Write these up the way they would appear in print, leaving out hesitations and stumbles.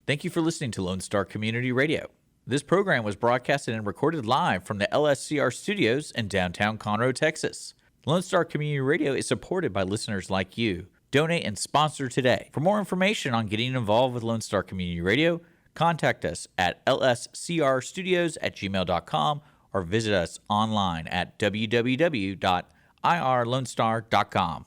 Thank you for listening to Lone Star Community Radio. This program was broadcasted and recorded live from the LSCR studios in downtown Conroe, Texas. Lone Star Community Radio is supported by listeners like you. Donate and sponsor today. For more information on getting involved with Lone Star Community Radio, contact us at lscrstudios@gmail.com or visit us online at www.irlonestar.com.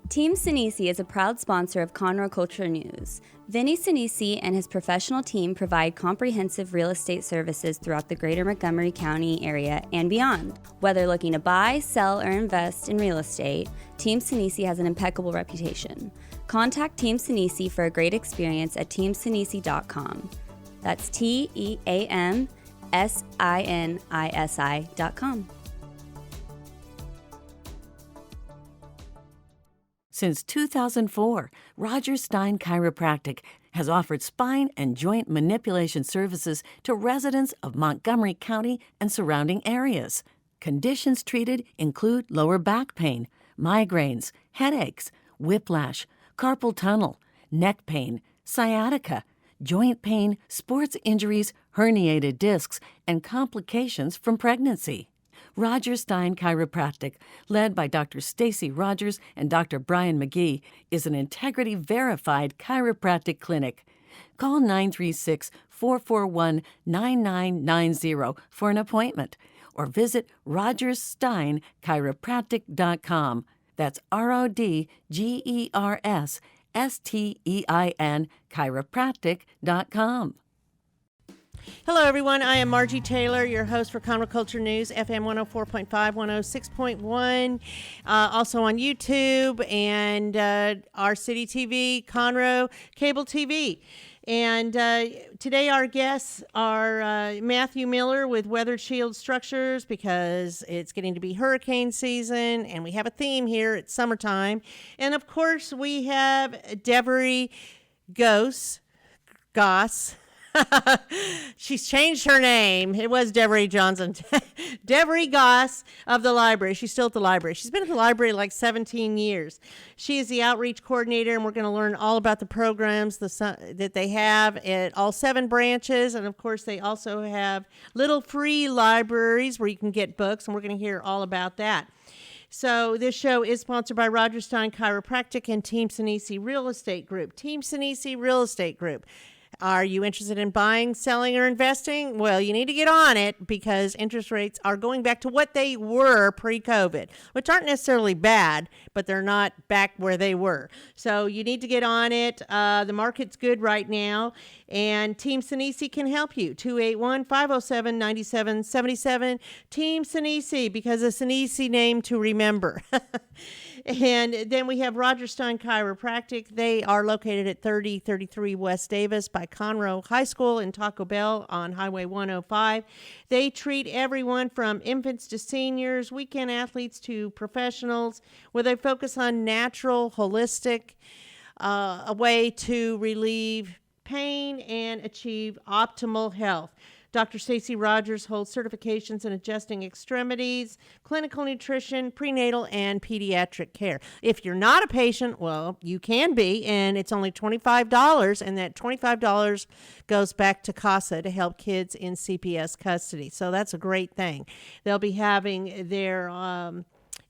Team Sinisi is a proud sponsor of Conroe Culture News. Vinny Sinisi and his professional team provide comprehensive real estate services throughout the greater Montgomery County area and beyond. Whether looking to buy, sell, or invest in real estate, Team Sinisi has an impeccable reputation. Contact Team Sinisi for a great experience at teamsinisi.com. That's TEAMSINISI.com. Since 2004, Roger Stein Chiropractic has offered spine and joint manipulation services to residents of Montgomery County and surrounding areas. Conditions treated include lower back pain, migraines, headaches, whiplash, carpal tunnel, neck pain, sciatica, joint pain, sports injuries, herniated discs, and complications from pregnancy. Roger Stein Chiropractic, led by Dr. Stacy Rogers and Dr. Brian McGee, is an integrity-verified chiropractic clinic. Call 936-441-9990 for an appointment or visit rogerssteinchiropractic.com. That's RODGERSSTEIN chiropractic.com. Hello, everyone. I am Margie Taylor, your host for Conroe Culture News, FM 104.5, 106.1, also on YouTube and our city TV, Conroe Cable TV. And today our guests are Matthew Miller with Weather Shield Structures, because it's getting to be hurricane season and we have a theme here. It's summertime. And of course we have Devery Goss. She's changed her name. It was Devery Johnson. Devery Goss of the library. She's still at the library. She's been at the library like 17 years. She is the outreach coordinator, and we're going to learn all about the programs that they have at all 7 branches. And, of course, they also have little free libraries where you can get books, and we're going to hear all about that. So this show is sponsored by Roger Stein Chiropractic and Team Sinisi Real Estate Group. Team Sinisi Real Estate Group. Are you interested in buying, selling, or investing? Well, you need to get on it, because interest rates are going back to what they were pre-COVID, which aren't necessarily bad, but they're not back where they were. So you need to get on it. The market's good right now, and Team Sinisi can help you. 281-507-9777. Team Sinisi, because it's an easy name to remember. And then we have Roger Stein Chiropractic. They are located at 3033 West Davis by Conroe High School and Taco Bell on Highway 105. They treat everyone from infants to seniors, weekend athletes to professionals, where they focus on natural, holistic, a way to relieve pain and achieve optimal health. Dr. Stacy Rogers holds certifications in adjusting extremities, clinical nutrition, prenatal, and pediatric care. If you're not a patient, well, you can be, and it's only $25, and that $25 goes back to CASA to help kids in CPS custody. So that's a great thing. They'll be having their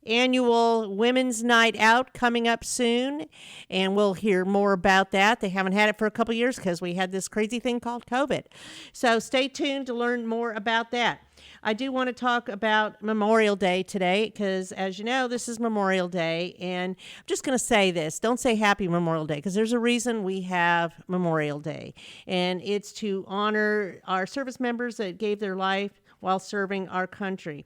annual Women's Night Out coming up soon, and we'll hear more about that. They haven't had it for a couple years because we had this crazy thing called COVID. So stay tuned to learn more about that. I do want to talk about Memorial Day today because, as you know, this is Memorial Day, and I'm just going to say this. Don't say Happy Memorial Day, because there's a reason we have Memorial Day, and it's to honor our service members that gave their life while serving our country.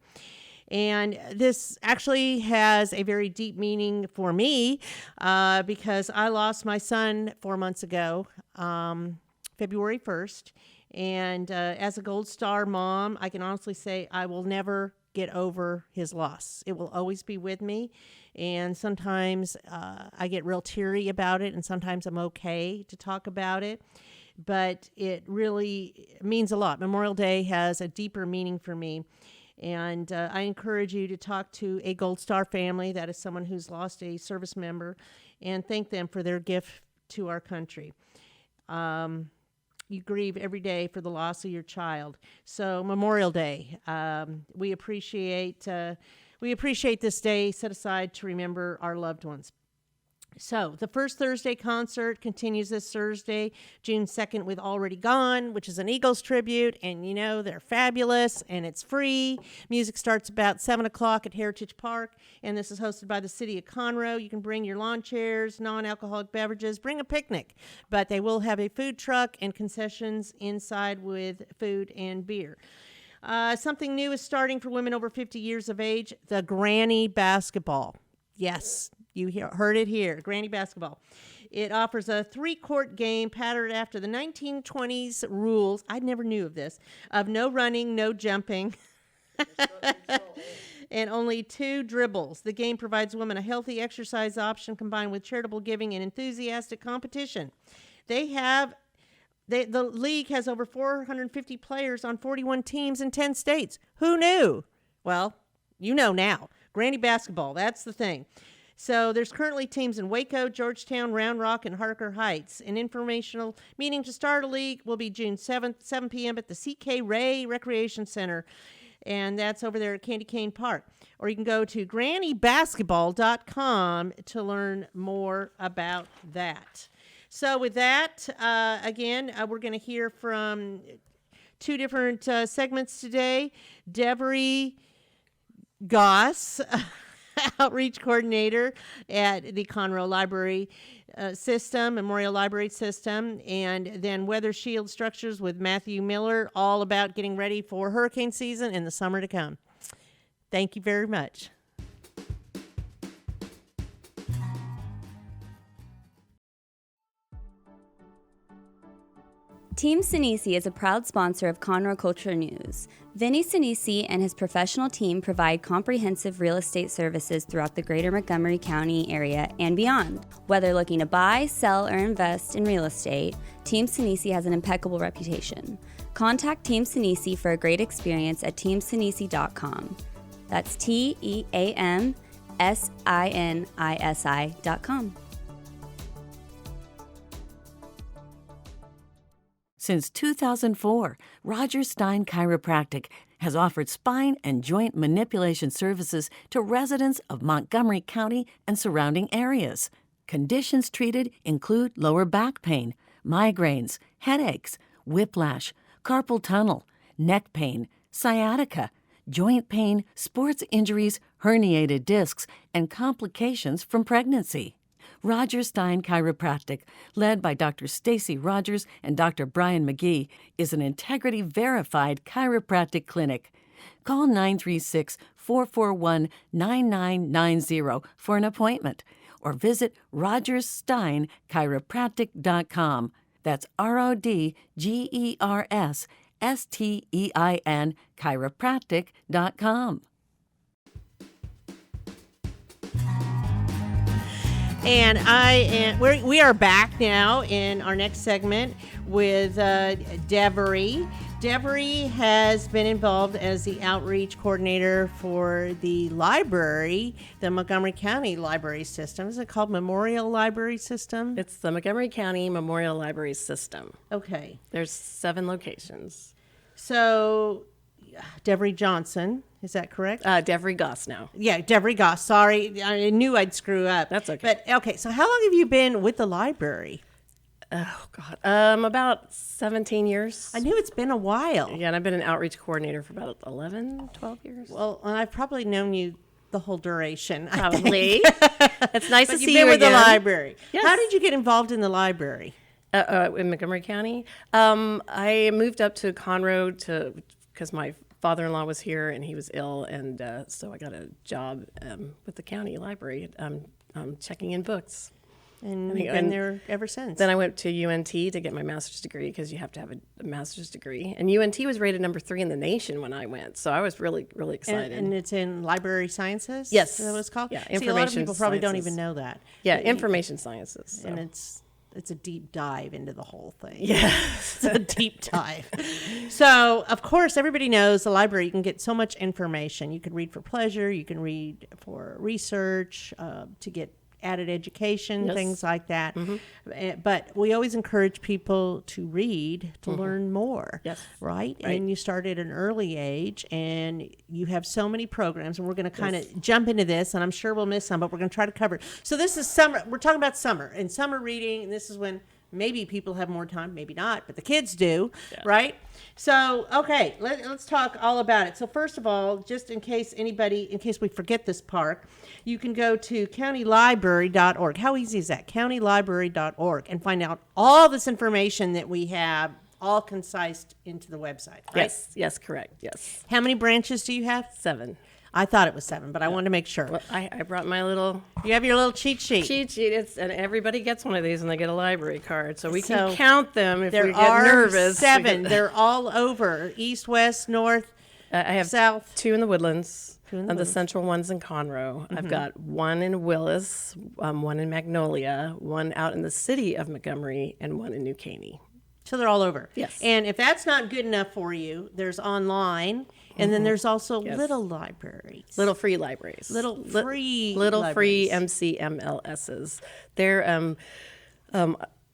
And this actually has a very deep meaning for me because I lost my son 4 months ago, February 1st. And as a Gold Star mom, I can honestly say I will never get over his loss. It will always be with me. And sometimes I get real teary about it, and sometimes I'm okay to talk about it. But it really means a lot. Memorial Day has a deeper meaning for me. And I encourage you to talk to a Gold Star family. That is someone who's lost a service member. and thank them for their gift to our country. You grieve every day for the loss of your child. So Memorial Day, we appreciate this day set aside to remember our loved ones. So the First Thursday concert continues this Thursday, June 2nd, with Already Gone, which is an Eagles tribute. And, they're fabulous and it's free. Music starts about 7 o'clock at Heritage Park. And this is hosted by the city of Conroe. You can bring your lawn chairs, non-alcoholic beverages, bring a picnic. But they will have a food truck and concessions inside with food and beer. Something new is starting for women over 50 years of age, the Granny Basketball. Yes. You heard it here, Granny Basketball. It offers a 3-court game patterned after the 1920s rules, I never knew of this, of no running, no jumping, and only 2 dribbles. The game provides women a healthy exercise option combined with charitable giving and enthusiastic competition. The league has over 450 players on 41 teams in 10 states. Who knew? Well, you know now. Granny Basketball, that's the thing. So there's currently teams in Waco, Georgetown, Round Rock, and Harker Heights. An informational meeting to start a league will be June 7th, 7 p.m. at the C.K. Ray Recreation Center, and that's over there at Candy Cane Park. Or you can go to grannybasketball.com to learn more about that. So with that, again, we're going to hear from 2 different segments today. Devery Goss, Outreach Coordinator at the Conroe Library Memorial Library System, and then Weather Shield Structures with Matthew Miller, all about getting ready for hurricane season and the summer to come. Thank you very much. Team Sinisi is a proud sponsor of Conroe Culture News. Vinny Sinisi and his professional team provide comprehensive real estate services throughout the greater Montgomery County area and beyond. Whether looking to buy, sell, or invest in real estate, Team Sinisi has an impeccable reputation. Contact Team Sinisi for a great experience at teamsinisi.com. That's TEAMSINISI.com. Since 2004, Roger Stein Chiropractic has offered spine and joint manipulation services to residents of Montgomery County and surrounding areas. Conditions treated include lower back pain, migraines, headaches, whiplash, carpal tunnel, neck pain, sciatica, joint pain, sports injuries, herniated discs, and complications from pregnancy. Roger Stein Chiropractic, led by Dr. Stacy Rogers and Dr. Brian McGee, is an integrity-verified chiropractic clinic. Call 936-441-9990 for an appointment or visit rogerssteinchiropractic.com. That's RODGERSSTEIN chiropractic.com. And we are back now in our next segment with Devery. Devery has been involved as the outreach coordinator for the library, the Montgomery County Library System. Is it called Memorial Library System? It's the Montgomery County Memorial Library System. Okay. There's 7 locations. So, Devery Johnson, is that correct? Devery Goss now. Yeah, Devery Goss. Sorry, I knew I'd screw up. That's okay. But, okay, so how long have you been with the library? Oh, God. About 17 years. I knew it's been a while. Yeah, and I've been an outreach coordinator for about 11, 12 years. Well, I've probably known you the whole duration. Probably. It's nice to see you've been you with again. the library. Yes. How did you get involved in the library? In Montgomery County? I moved up to Conroe because my father-in-law was here and he was ill, and so I got a job with the county library, checking in books. And you've been there ever since. Then I went to UNT to get my master's degree because you have to have a master's degree. And UNT was rated number 3 in the nation when I went, so I was really, really excited. And it's in library sciences? Yes. Is that what it's called? Yeah, See, a lot of information people probably don't sciences. even know that. Yeah, information sciences. So. And it's a deep dive into the whole thing. Yeah. It's a deep dive. So, of course, everybody knows the library, you can get so much information. You can read for pleasure. You can read for research, to get added education, things like that. But we always encourage people to read, to learn more. Yes. Right? And you start at an early age, and you have so many programs, and we're going to kind of jump into this, and I'm sure we'll miss some, but we're going to try to cover it. So this is summer. We're talking about summer, and summer reading, and this is when maybe people have more time, maybe not, but the kids do, right? So, okay, let's talk all about it. So first of all, just in case we forget this part, you can go to countylibrary.org. How easy is that? countylibrary.org, and find out all this information that we have all concised into the website, right? Yes, correct, yes. How many branches do you have? 7. I thought it was 7, but I wanted to make sure. Well, I brought my little You have your little cheat sheet. and everybody gets one of these and they get a library card. So we can count them if we There get are nervous. 7. They're all over, east, west, north, I have south. 2 in the Woodlands, 2 in the and Woodlands. the central one's in Conroe. I've got 1 in Willis, 1 in Magnolia, 1 out in the city of Montgomery, and 1 in New Caney. So they're all over. Yes. And if that's not good enough for you, there's online, and then there's also little libraries. Little free libraries. Little free free libraries. MCMLSs. They're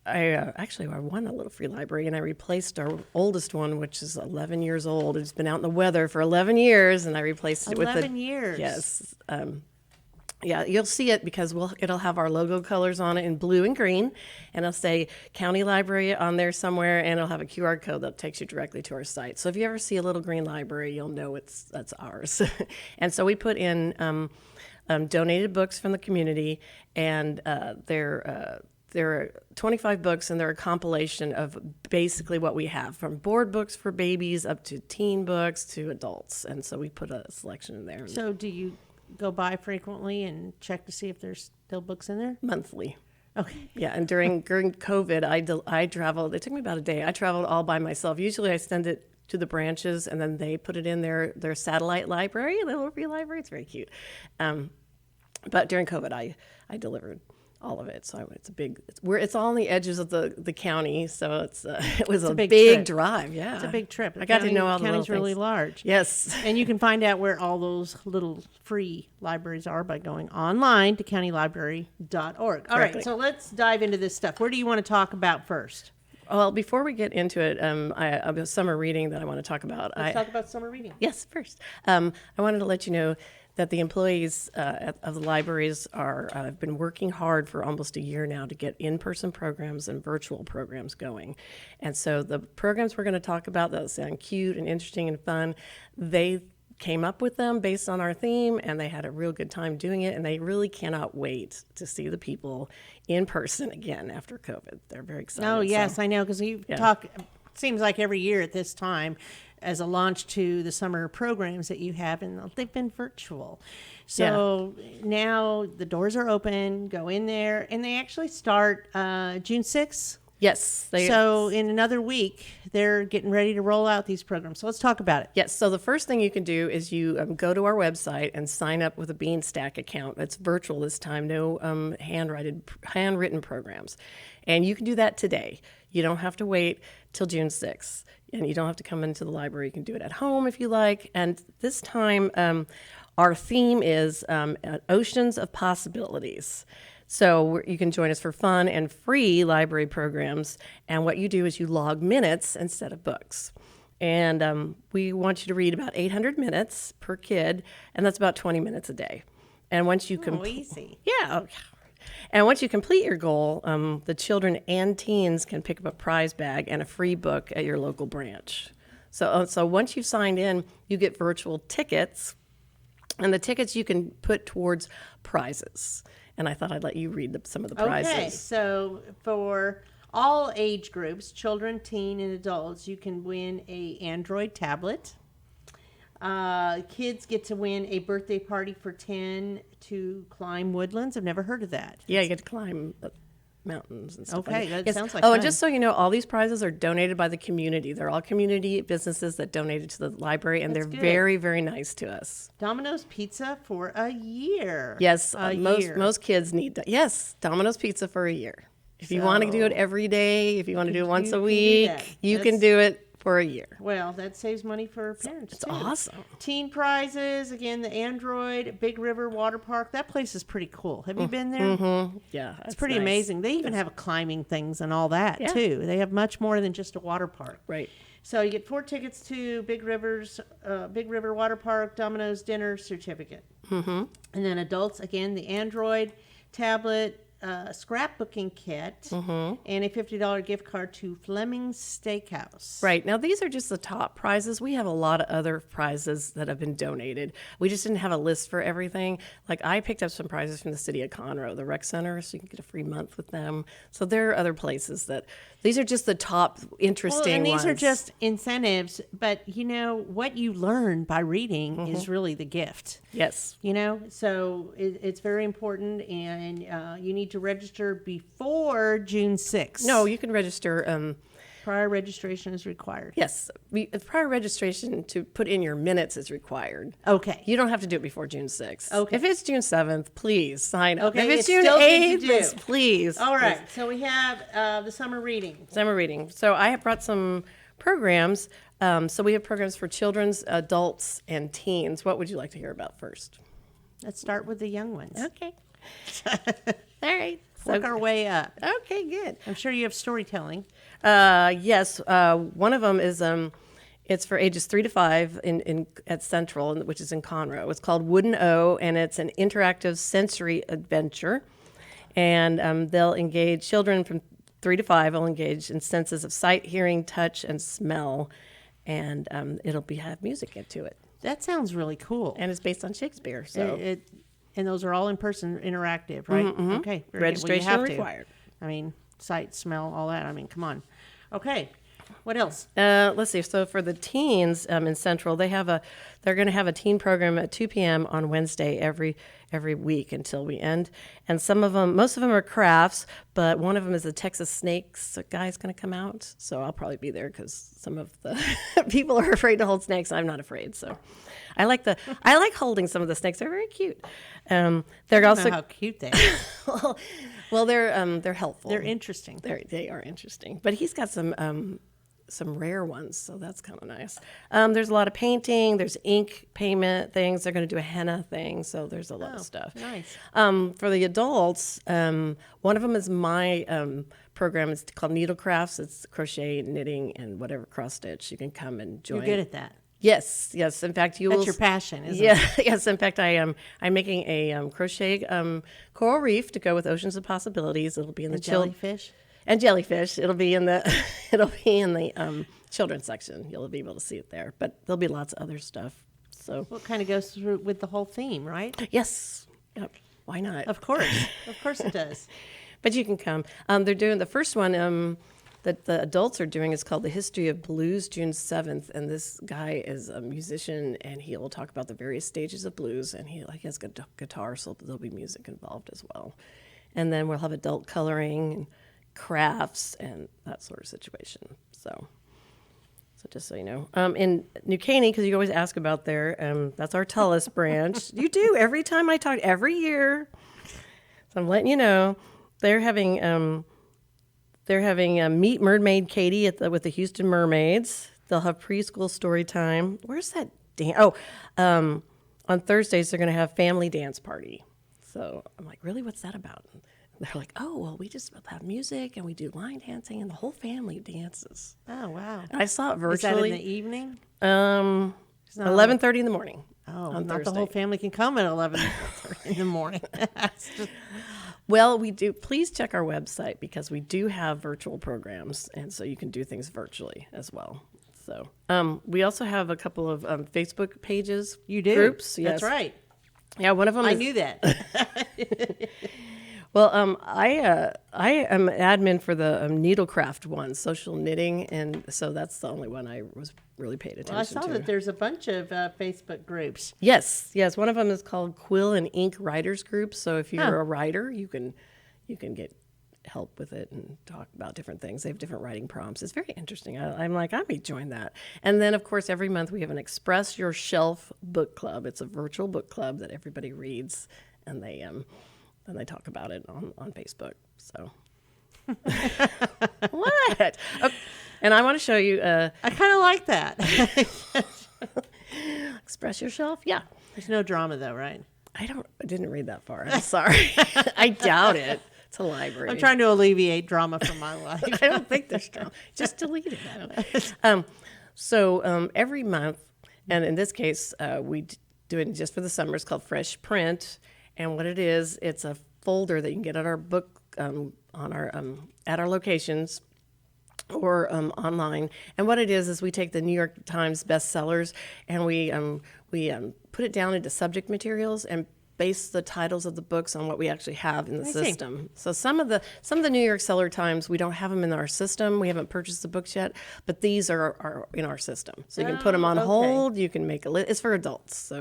I won a little free library, and I replaced our oldest one, which is 11 years old. It's been out in the weather for 11 years, and I replaced it with 11 years. Yes. Yeah, you'll see it because it'll have our logo colors on it in blue and green, and it'll say County Library on there somewhere, and it'll have a QR code that takes you directly to our site. So if you ever see a little green library, you'll know that's ours. And so we put in donated books from the community, and there are 25 books, and they're a compilation of basically what we have, from board books for babies up to teen books to adults. And so we put a selection in there. So do you go by frequently and check to see if there's still books in there? Monthly. Okay. Yeah, and during COVID, I traveled. It took me about a day. I traveled all by myself. Usually I send it to the branches, and then they put it in their satellite library, little free library. It's very cute. But during COVID, I delivered all of it. So it's all on the edges of the county. So it was a big trip. drive. Yeah, It's a big trip. I got to know all the little county's really things. large. Yes. And you can find out where all those little free libraries are by going online to countylibrary.org. All right, Correctly. so let's dive into this stuff. Where do you want to talk about first? Well, before we get into it, I have a summer reading that I want to talk about. Let's talk about summer reading. Yes, first. I wanted to let you know that the employees of the libraries have been working hard for almost a year now to get in-person programs and virtual programs going. And so the programs we're going to talk about that sound cute and interesting and fun, they came up with them based on our theme, and they had a real good time doing it, and they really cannot wait to see the people in person again after COVID. They're very excited. Oh, yes, I know, because you talk, it seems like every year at this time, as a launch to the summer programs that you have, and they've been virtual. So now the doors are open, go in there, and they actually start June 6th. Yes. So in another week, they're getting ready to roll out these programs. So let's talk about it. Yes. So the first thing you can do is you go to our website and sign up with a Beanstack account. It's virtual this time, no handwritten programs. And you can do that today. You don't have to wait till June 6th. And you don't have to come into the library. You can do it at home if you like. And this time, our theme is Oceans of Possibilities. So you can join us for fun and free library programs. And what you do is you log minutes instead of books. And we want you to read about 800 minutes per kid, and that's about 20 minutes a day. And once you easy. Yeah. And once you complete your goal, the children and teens can pick up a prize bag and a free book at your local branch. So once you've signed in, you get virtual tickets, and the tickets you can put towards prizes. And I thought I'd let you read some of the prizes. Okay, so for all age groups, children, teen, and adults, you can win a Android tablet. Kids get to win a birthday party for 10 to climb woodlands. I've never heard of that. Yeah, you get to climb mountains and stuff. Okay, like that sounds like Oh, fun. and just so you know, all these prizes are donated by the community. They're all community businesses that donated to the library, and That's they're good. very, very nice to us. Domino's Pizza for a year. Yes, year. most kids need that. Yes, Domino's Pizza for a year. If you want to do it every day, if you want to do it once a you can do week, that. you That's- can do it for a year. Well, that saves money for parents, It's too. awesome. Teen prizes, again, the Android, Big River Water Park. That place is pretty cool. Have you been there? Mm-hmm. Yeah, It's pretty amazing. They even have climbing things and all that, Yeah. too. They have much more than just a water park. Right. So you get 4 tickets to Big River Water Park, Domino's dinner certificate. Mm-hmm. And then adults, again, the Android tablet, scrapbooking kit, and a $50 gift card to Fleming's Steakhouse. Right. Now, these are just the top prizes. We have a lot of other prizes that have been donated. We just didn't have a list for everything. Like, I picked up some prizes from the city of Conroe, the rec center, so you can get a free month with them. So there are other places that, these are just the top interesting and these ones. are just incentives, but you know, what you learn by reading is really the gift. Yes. You know, so it's very important, and you need to register before June 6th. No, you can register. Prior registration is required. Yes. Prior registration to put in your minutes is required. Okay. You don't have to do it before June 6th. Okay. If it's June 7th, please sign up. Okay, If it's it's June still good to 8th, do. please. All right. So we have the summer reading. Summer reading. So I have brought some programs. So we have programs for children's, adults, and teens. What would you like to hear about first? Let's start with the young ones. Okay. All right. Work our way up. Okay, good. I'm sure you have storytelling. Yes. One of them is it's for ages 3 to 5 at Central, which is in Conroe. It's called Wooden O, and it's an interactive sensory adventure. And they'll engage children from 3 to 5. Will engage in senses of sight, hearing, touch, and smell, and it'll have music into it. That sounds really cool. And it's based on Shakespeare. So And those are all in person interactive, right? Mm-hmm. Okay. Very good. Registration Well, you have to. required. I mean, sight, smell, all that. I mean, come on. Okay. What else? Let's see. So for the teens in Central, they're going to have a teen program at 2 p.m. on Wednesday every week until we end. And most of them are crafts, but one of them is the Texas snakes guy's going to come out. So I'll probably be there because some of the people are afraid to hold snakes. I'm not afraid. So I like holding some of the snakes. They're very cute. They're I also don't know how cute they are. well, they're helpful. They're interesting. They are interesting. But he's got some rare ones, so that's kind of nice. There's a lot of painting. There's ink payment things. They're going to do a henna thing, so there's a lot of stuff. Nice. For the adults, one of them is my program. It's called Needle Crafts. It's crochet, knitting, and whatever cross stitch. You can come and join. You're good at that. Yes. In fact, That's your passion, isn't yeah, it? yes. In fact, I'm making a crochet coral reef to go with Oceans of Possibilities. It'll be in the Jellyfish. and jellyfish. It'll be in the children's section. You'll be able to see it there. But there'll be lots of other stuff. So Well, it kind of goes through with the whole theme, right? yes, yep. Why not? Of course. Of course it does. But you can come. They're doing the first one that the adults are doing is called The History of Blues, June 7th. And this guy is a musician, and he will talk about the various stages of blues. And he has guitar, so there'll be music involved as well. And then we'll have adult coloring and crafts and that sort of situation. So just so you know. In New Caney, because you always ask about there, that's our Tullis branch. You do every time I talk, every year. So I'm letting you know. They're having Meet Mermaid Katie with the Houston Mermaids. They'll have preschool story time. Where's that dance? On Thursdays, they're going to have family dance party. So I'm like, really? What's that about? And they're like, oh, well, we just have music and we do line dancing and the whole family dances. Oh, wow. And I saw it virtually. Is that in the evening? 11:30 in the morning. Oh, on not Thursday. the whole family can come at 11:30 in the morning. Well, we do. Please check our website because we do have virtual programs, and so you can do things virtually as well. So we also have a couple of Facebook pages. You do? Groups. Yes. That's right. Yeah, one of them. I knew that. Well, I am admin for the needlecraft one, social knitting, and so that's the only one I was really paid attention Well, I saw to. that there's a bunch of Facebook groups. Yes. One of them is called Quill and Ink Writers Group. So if you're a writer, you can get help with it and talk about different things. They have different writing prompts. It's very interesting. I'm like, I may join that. And then, of course, every month we have an Express Your Shelf book club. It's a virtual book club that everybody reads, and they talk about it on Facebook. So what? And I want to show you. I kind of like that. Express yourself. Yeah. There's no drama though, right? I didn't read that far. I'm sorry. I doubt it. It's a library. I'm trying to alleviate drama from my life. I don't think there's drama. Just delete it. So every month, and in this case, we do it just for the summer. It's called Fresh Print, and what it is, it's a folder that you can get at our book on our at our locations or online. And what it is we take the New York Times bestsellers and we put it down into subject materials and base the titles of the books on what we actually have in the system. So some of the New York Seller Times, we don't have them in our system. We haven't purchased the books yet, but these are in our system. So you can put them on hold. You can make a list. It's for adults.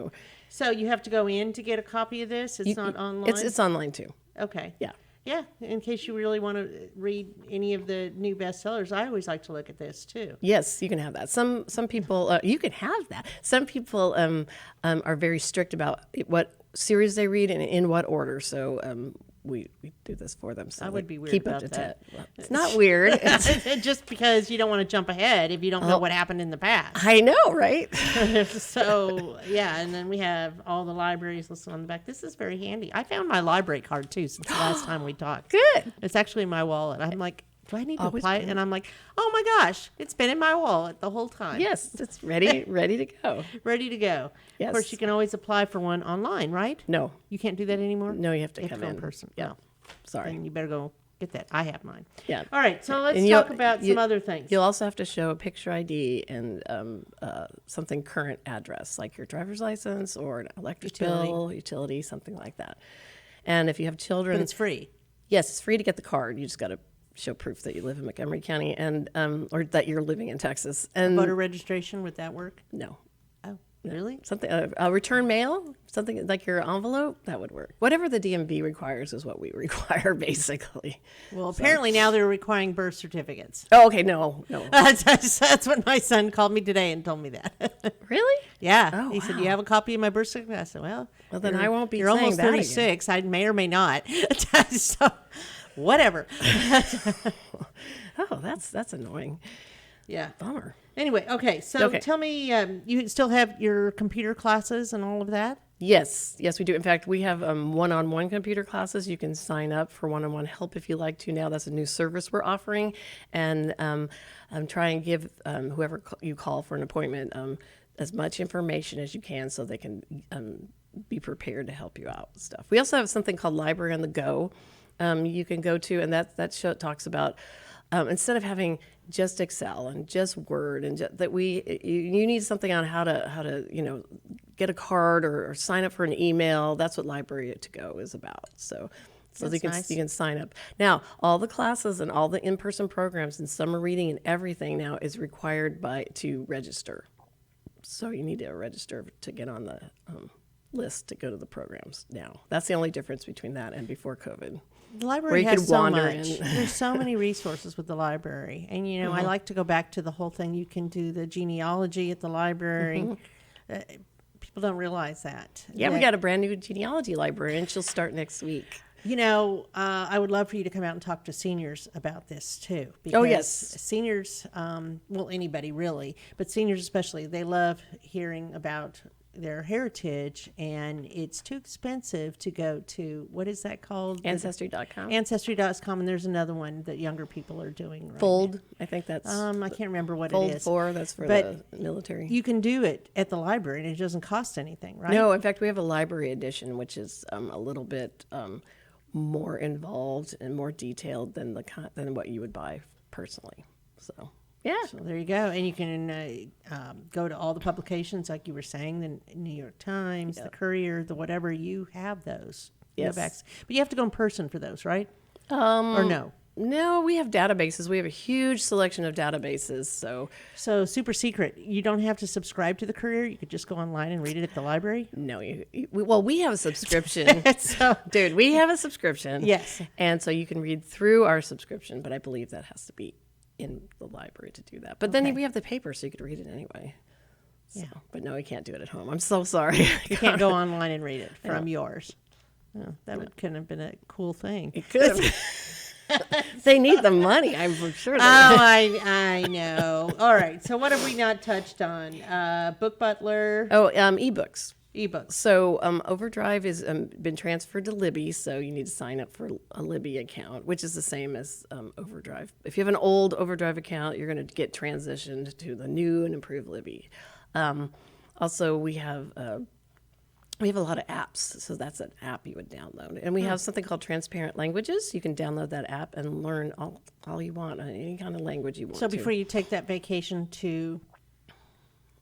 So you have to go in to get a copy of this? It's not online? It's online too. Okay. Yeah. Yeah, in case you really want to read any of the new bestsellers, I always like to look at this too. Yes, you can have that. Some people you can have that. Some people are very strict about what series they read and in what order. So we do this for them. So I would be weird keep about up to that. Well, it's not weird. It's just because you don't want to jump ahead if you don't know what happened in the past. I know, right? So yeah, and then we have all the libraries listed on the back. This is very handy. I found my library card too since the last time we talked. Good. It's actually in my wallet. I'm like, do I need to Always apply it? good. And I'm like, oh my gosh, it's been in my wallet the whole time. Yes, it's ready to go. Ready to go. Yes. Of course, you can always apply for one online, right? No, You can't do that anymore? no, you have to You have come to go in in person. Yeah, Oh. sorry. Then you better go get that. I have mine. Yeah. All right, so let's And talk about some other things. You'll also have to show a picture ID and something current address, like your driver's license or an electric bill, utility, something like that. And if you have children, But it's free. yes, it's free to get the card. You just got to show proof that you live in Montgomery County and or that you're living in Texas. And Voter registration, would that work? no, Oh, really? something a return mail, something like your envelope, that would work. Whatever the DMV requires is what we require, basically. Well, apparently now they're requiring birth certificates. Oh, okay, no. That's what my son called me today and told me that. Really? Yeah. Oh, He said, wow. you have a copy of my birth certificate? I said, well, Then I won't be You're saying almost that again. 36. I may or may not. So, whatever. Oh, that's annoying. Yeah. Bummer. Anyway, okay. So tell me, you still have your computer classes and all of that? Yes, we do. In fact, we have one-on-one computer classes. You can sign up for one-on-one help if you like to now. That's a new service we're offering. And try and give whoever you call for an appointment as much information as you can so they can be prepared to help you out with stuff. We also have something called Library on the Go you can go to, and that show talks about instead of having just Excel and just Word and you need something on how to get a card or sign up for an email. That's what Library to Go is about. So That's nice. you can sign up. Now, all the classes and all the in-person programs and summer reading and everything now is required to register. So you need to register to get on the list to go to the programs now. That's the only difference between that and before COVID. The library Where you has could so wander much. in. There's so many resources with the library. And, I like to go back to the whole thing. You can do the genealogy at the library. People don't realize that. Yeah, we got a brand new genealogy library, and she'll start next week. I would love for you to come out and talk to seniors about this too. Because yes. Seniors, anybody really, but seniors especially, they love hearing about their heritage, and it's too expensive to go to, what is that called? Ancestry.com. Ancestry.com, and there's another one that younger people are doing right Fold, I think that's now. I can't remember what Fold it is. 4, that's for But the military. You can do it at the library, and it doesn't cost anything, right? No, in fact, we have a library edition, which is a little bit more involved and more detailed than what you would buy personally. So, yeah. So there you go. And you can go to all the publications, like you were saying, the New York Times, the Courier, the whatever. You have those. You have Yes. access. But you have to go in person for those, right? Or no? No, we have databases. We have a huge selection of databases. So super secret. You don't have to subscribe to the Courier. You could just go online and read it at the library. No, we have a subscription. Dude, we have a subscription. Yes. And so you can read through our subscription, but I believe that has to be in the library to do that. But then we have the paper, so you could read it anyway. So, but no, we can't do it at home. I'm so sorry. You can't go online and read it from yours. Oh, that could have been a cool thing. It could have. They need the money. I'm sure. I know. All right. So what have we not touched on? Book Butler. Ebooks. Ebooks. So Overdrive has been transferred to Libby, so you need to sign up for a Libby account, which is the same as Overdrive. If you have an old Overdrive account, you're going to get transitioned to the new and improved Libby. Also, we have a lot of apps, so that's an app you would download. And we have something called Transparent Languages. You can download that app and learn all you want, any kind of language you want. So before you take that vacation to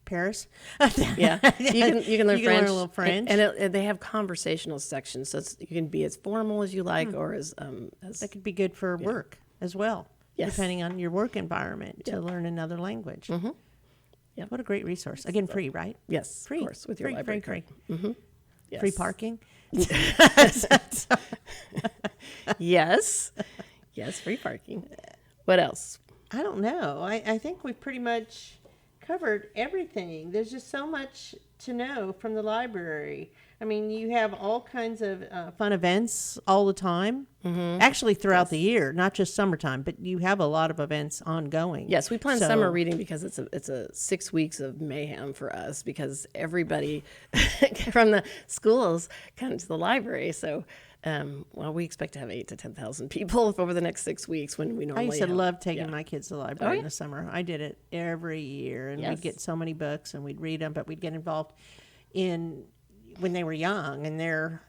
Paris, yeah, you can learn French. Learn a little French, and they have conversational sections, so you can be as formal as you like, or as that could be good for work as well. Yes. Depending on your work environment to learn another language. Mm-hmm. Yeah, what a great resource. Again, free, right? Yes, free, of course, with your library card. Mm-hmm. Yes. Free parking. Yes, free parking. What else? I don't know. I think we've pretty much covered everything. There's just so much to know from the library. I mean, you have all kinds of fun events all the time. Mm-hmm. Actually, throughout the year, not just summertime, but you have a lot of events ongoing. Yes, we plan summer reading because it's a 6 weeks of mayhem for us, because everybody from the schools come to the library. So, we expect to have 8,000 to 10,000 people over the next 6 weeks when we normally. I used to love taking my kids to the library in the summer. I did it every year, and Yes. we'd get so many books and we'd read them, but we'd get involved in when they were young, in their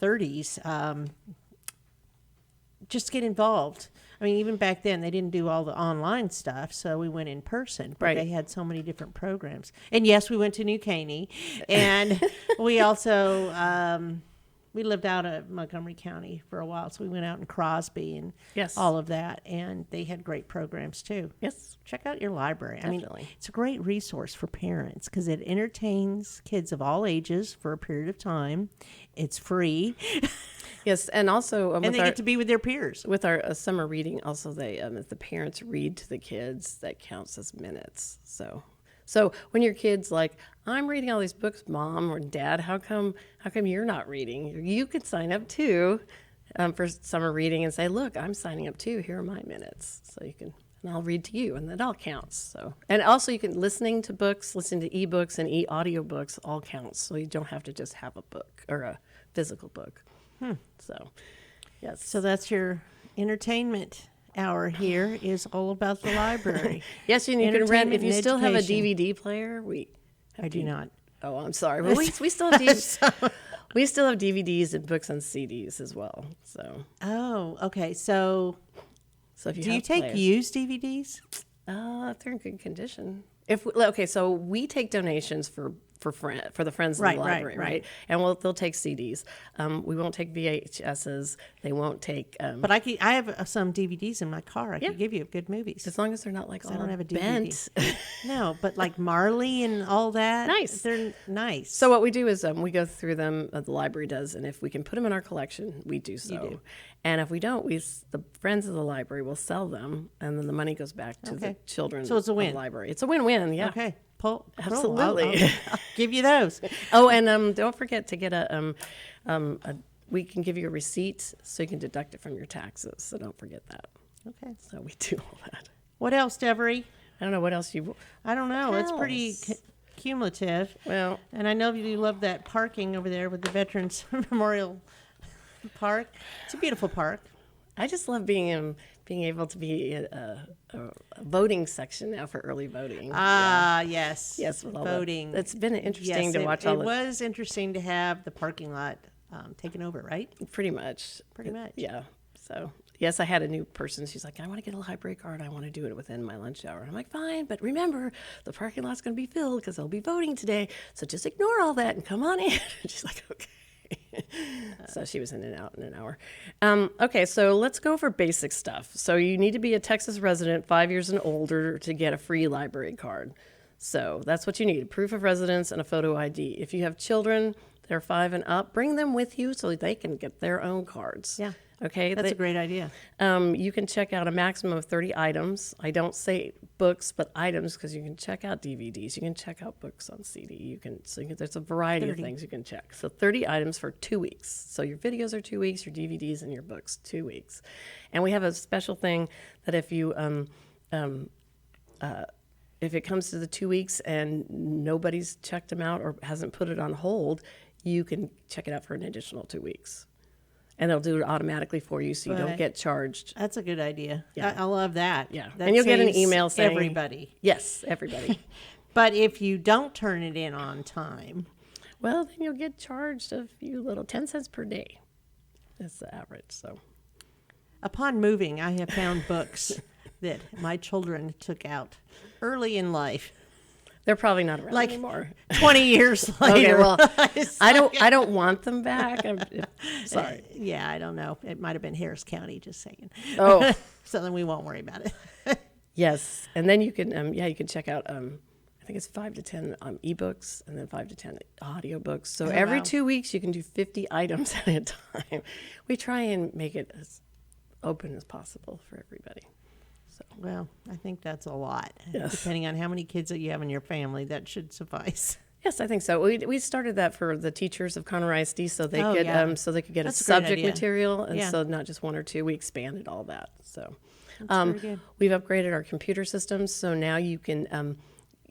30s. Just get involved. I mean, even back then, they didn't do all the online stuff, so we went in person. But they had so many different programs. And yes, we went to New Caney, and we also we lived out of Montgomery County for a while, so we went out in Crosby and all of that, and they had great programs too. Yes. Check out your library. Definitely. I mean, it's a great resource for parents because it entertains kids of all ages for a period of time. It's free. Yes, and also and they get to be with their peers. With our summer reading, also they if the parents read to the kids, that counts as minutes. So when your kid's like, I'm reading all these books, Mom or Dad, how come you're not reading? You could sign up too for summer reading and say, look, I'm signing up too. Here are my minutes. So you can, and I'll read to you, and that all counts. So, and also you can listening to ebooks and audiobooks all counts. So you don't have to just have a book or a physical book. So, yes. So that's your entertainment hour here is all about the librry. Yes, and you can rent, if you still have a DVD player. I do not. Oh, I'm sorry. Well, we still have we still have DVDs and books on CDs as well. So. Oh, okay. So if you do you take used DVDs? If they're in good condition. So we take donations for the friends of the library, right? And they'll take CDs. We won't take VHSs. They won't take. But I have some DVDs in my car. I can give you good movies as long as they're not like all I don't have a DVD. Bent. No, but like Marley and all that. Nice. They're nice. So what we do is we go through them. The library does, and if we can put them in our collection, we do so. You do. And if we don't, the friends of the library will sell them, and then the money goes back to the children. So it's a win. Of the library. It's a win-win. Yeah. Okay. Absolutely. I'll give you those. Oh, and don't forget to get we can give you a receipt so you can deduct it from your taxes. So don't forget that. Okay. So we do all that. What else, Devery? I don't know what else you. I don't know. It's pretty cumulative. Well, and I know you love that parking over there with the Veterans Memorial Park. It's a beautiful park. I just love being able to be a voting section now for early voting. Yes. Yes, with all voting. It's been interesting to watch all It was interesting to have the parking lot taken over, right? Pretty much. Yeah. So, yes, I had a new person. She's like, I want to get a library card. I want to do it within my lunch hour. I'm like, fine, but remember, the parking lot's going to be filled because they'll be voting today. So just ignore all that and come on in. She's like, okay. So she was in and out in an hour. Okay, so let's go for basic stuff. So you need to be a Texas resident 5 years and older to get a free library card. So that's what you need, proof of residence and a photo ID. If you have children that are 5 and up, bring them with you so they can get their own cards. Yeah. Okay, That's a great idea. You can check out a maximum of 30 items. I don't say books, but items, because you can check out DVDs. You can check out books on CD. There's a variety 30. of things you can check. So 30 items for 2 weeks. So your videos are 2 weeks, your DVDs and your books 2 weeks. And we have a special thing that if it comes to the 2 weeks and nobody's checked them out or hasn't put it on hold, you can check it out for an additional 2 weeks. And they'll do it automatically for you, so you don't get charged. That's a good idea. Yeah. I love that. Yeah, That and you'll get an saves email saying everybody. Yes, everybody. But if you don't turn it in on time, Well, then you'll get charged a few 10 cents per day. That's the average. So upon moving, I have found books that my children took out early in life. they're probably not around Like anymore. 20 years Okay, later. well, It's I like- don't want them back. Sorry. Yeah, I don't know. It might have been Harris County, just saying. Oh, So then we won't worry about it. yes. And then you can you can check out I think it's 5 to 10 ebooks and then 5 to 10 audiobooks. So every wow. 2 weeks you can do 50 items at a time. We try and make it as open as possible for everybody. Well, I think that's a lot. Yes. Depending on how many kids that you have in your family, that should suffice. Yes, I think so. We started that for the teachers of Conroe ISD so they Oh, could yeah. get That's a great subject idea. material and Yeah. so not just 1 or 2. We expanded all that. So Very good. we've upgraded our computer systems so now you can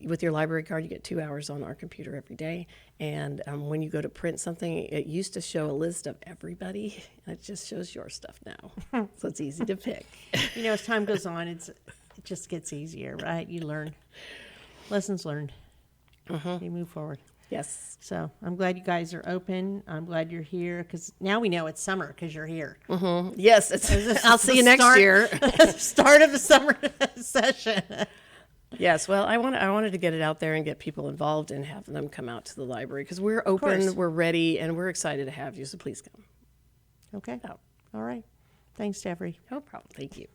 with your library card you get 2 hours on our computer every day. And when you go to print something, it used to show a list of everybody. It just shows your stuff now, so it's easy to pick. You know, as time goes on, it just gets easier, right? You learn. Lessons learned. You move forward. Yes. So I'm glad you guys are open. I'm glad you're here because now we know it's summer because you're here. Yes. I'll see you next year. Start of the summer session. Yes, well, I wanted to get it out there and get people involved and have them come out to the library because we're open, course. we're ready, and we're excited to have you. So please come. Okay. Oh, All right. Thanks, Jeffrey. no problem. Thank you.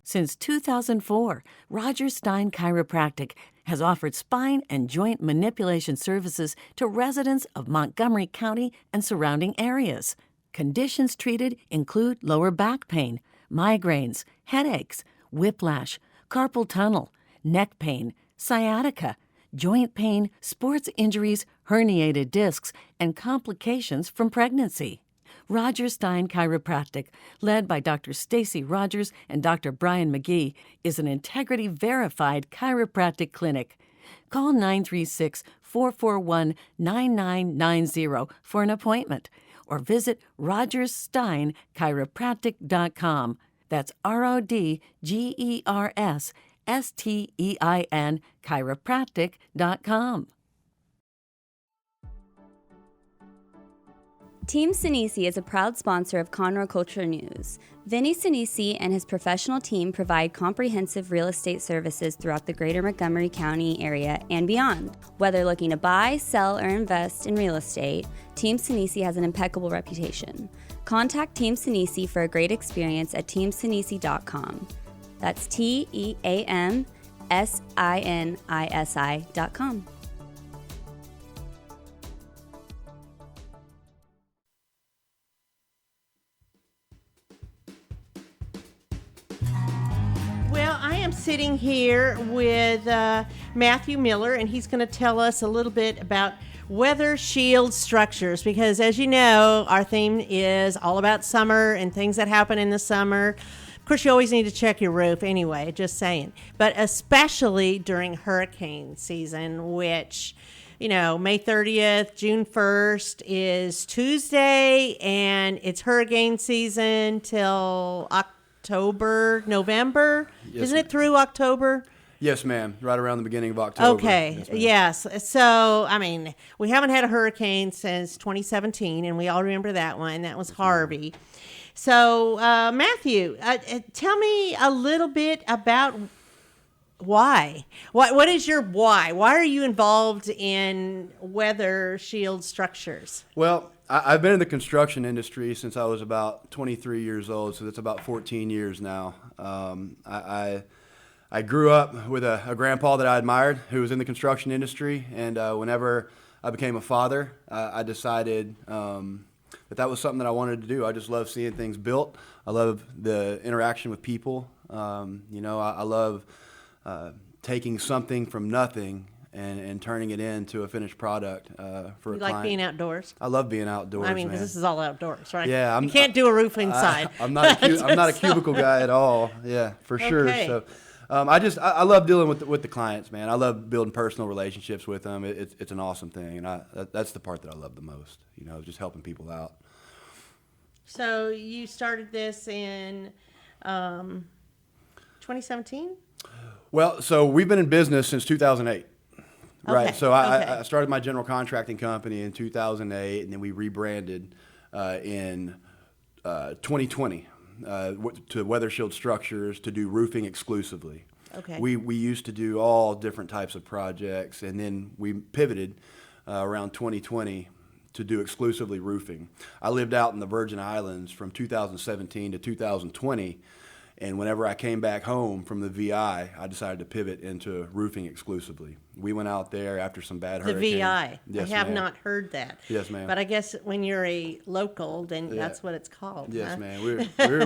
Since 2004, Roger Stein Chiropractic has offered spine and joint manipulation services to residents of Montgomery County and surrounding areas. Conditions treated include lower back pain, migraines, headaches, whiplash, carpal tunnel, neck pain, sciatica, joint pain, sports injuries, herniated discs, and complications from pregnancy. Roger Stein Chiropractic, led by Dr. Stacy Rogers and Dr. Brian McGee, is an integrity-verified chiropractic clinic. Call 936-441-9990 for an appointment or visit rogerssteinchiropractic.com. That's RODGERSSTEIN chiropractic.com. Team Sinisi is a proud sponsor of Conroe Culture News. Vinny Sinisi and his professional team provide comprehensive real estate services throughout the greater Montgomery County area and beyond. Whether looking to buy, sell, or invest in real estate, Team Sinisi has an impeccable reputation. Contact Team Sinisi for a great experience at teamsinisi.com. That's TEAMSINISI.com. Well, I am sitting here with Matthew Miller, and he's going to tell us a little bit about weather shield structures because, as you know, our theme is all about summer and things that happen in the summer. Of course, you always need to check your roof anyway, just saying. But especially during hurricane season, which, you know, May 30th, June 1st is Tuesday, and it's hurricane season till October, November. Yes, Isn't it through October? Yes, ma'am. Right around the beginning of October. Okay. Yes, ma'am. Yes. So, I mean, we haven't had a hurricane since 2017, and we all remember that one. That was Harvey. So, Matthew, tell me a little bit about why. What is your why? Why are you involved in weather shield structures? Well, I've been in the construction industry since I was about 23 years old, so that's about 14 years now. I grew up with a grandpa that I admired who was in the construction industry, and whenever I became a father, I decided that was something that I wanted to do. I just love seeing things built. I love the interaction with people. I love taking something from nothing and turning it into a finished product for a client. You like being outdoors? I love being outdoors. I mean, man. because this is all outdoors, right? Yeah, you can't do a roof inside. I'm not a cubicle guy at all. Yeah, for sure. Okay. So, I love dealing with the clients, man. I love building personal relationships with them. It's an awesome thing, and that's the part that I love the most. Just helping people out. So you started this in 2017? Well, so we've been in business since 2008. Right. Okay, So okay. I started my general contracting company in 2008, and then we rebranded in 2020 to Weather Shield Structures to do roofing exclusively. Okay. We used to do all different types of projects, and then we pivoted around 2020 to do exclusively roofing. I lived out in the Virgin Islands from 2017 to 2020. And whenever I came back home from the VI, I decided to pivot into roofing exclusively. We went out there after some bad The hurricanes. VI. Yes, I have ma'am. not heard that. Yes, ma'am. But I guess when you're a local, then Yeah. that's what it's called. Yes, huh? man.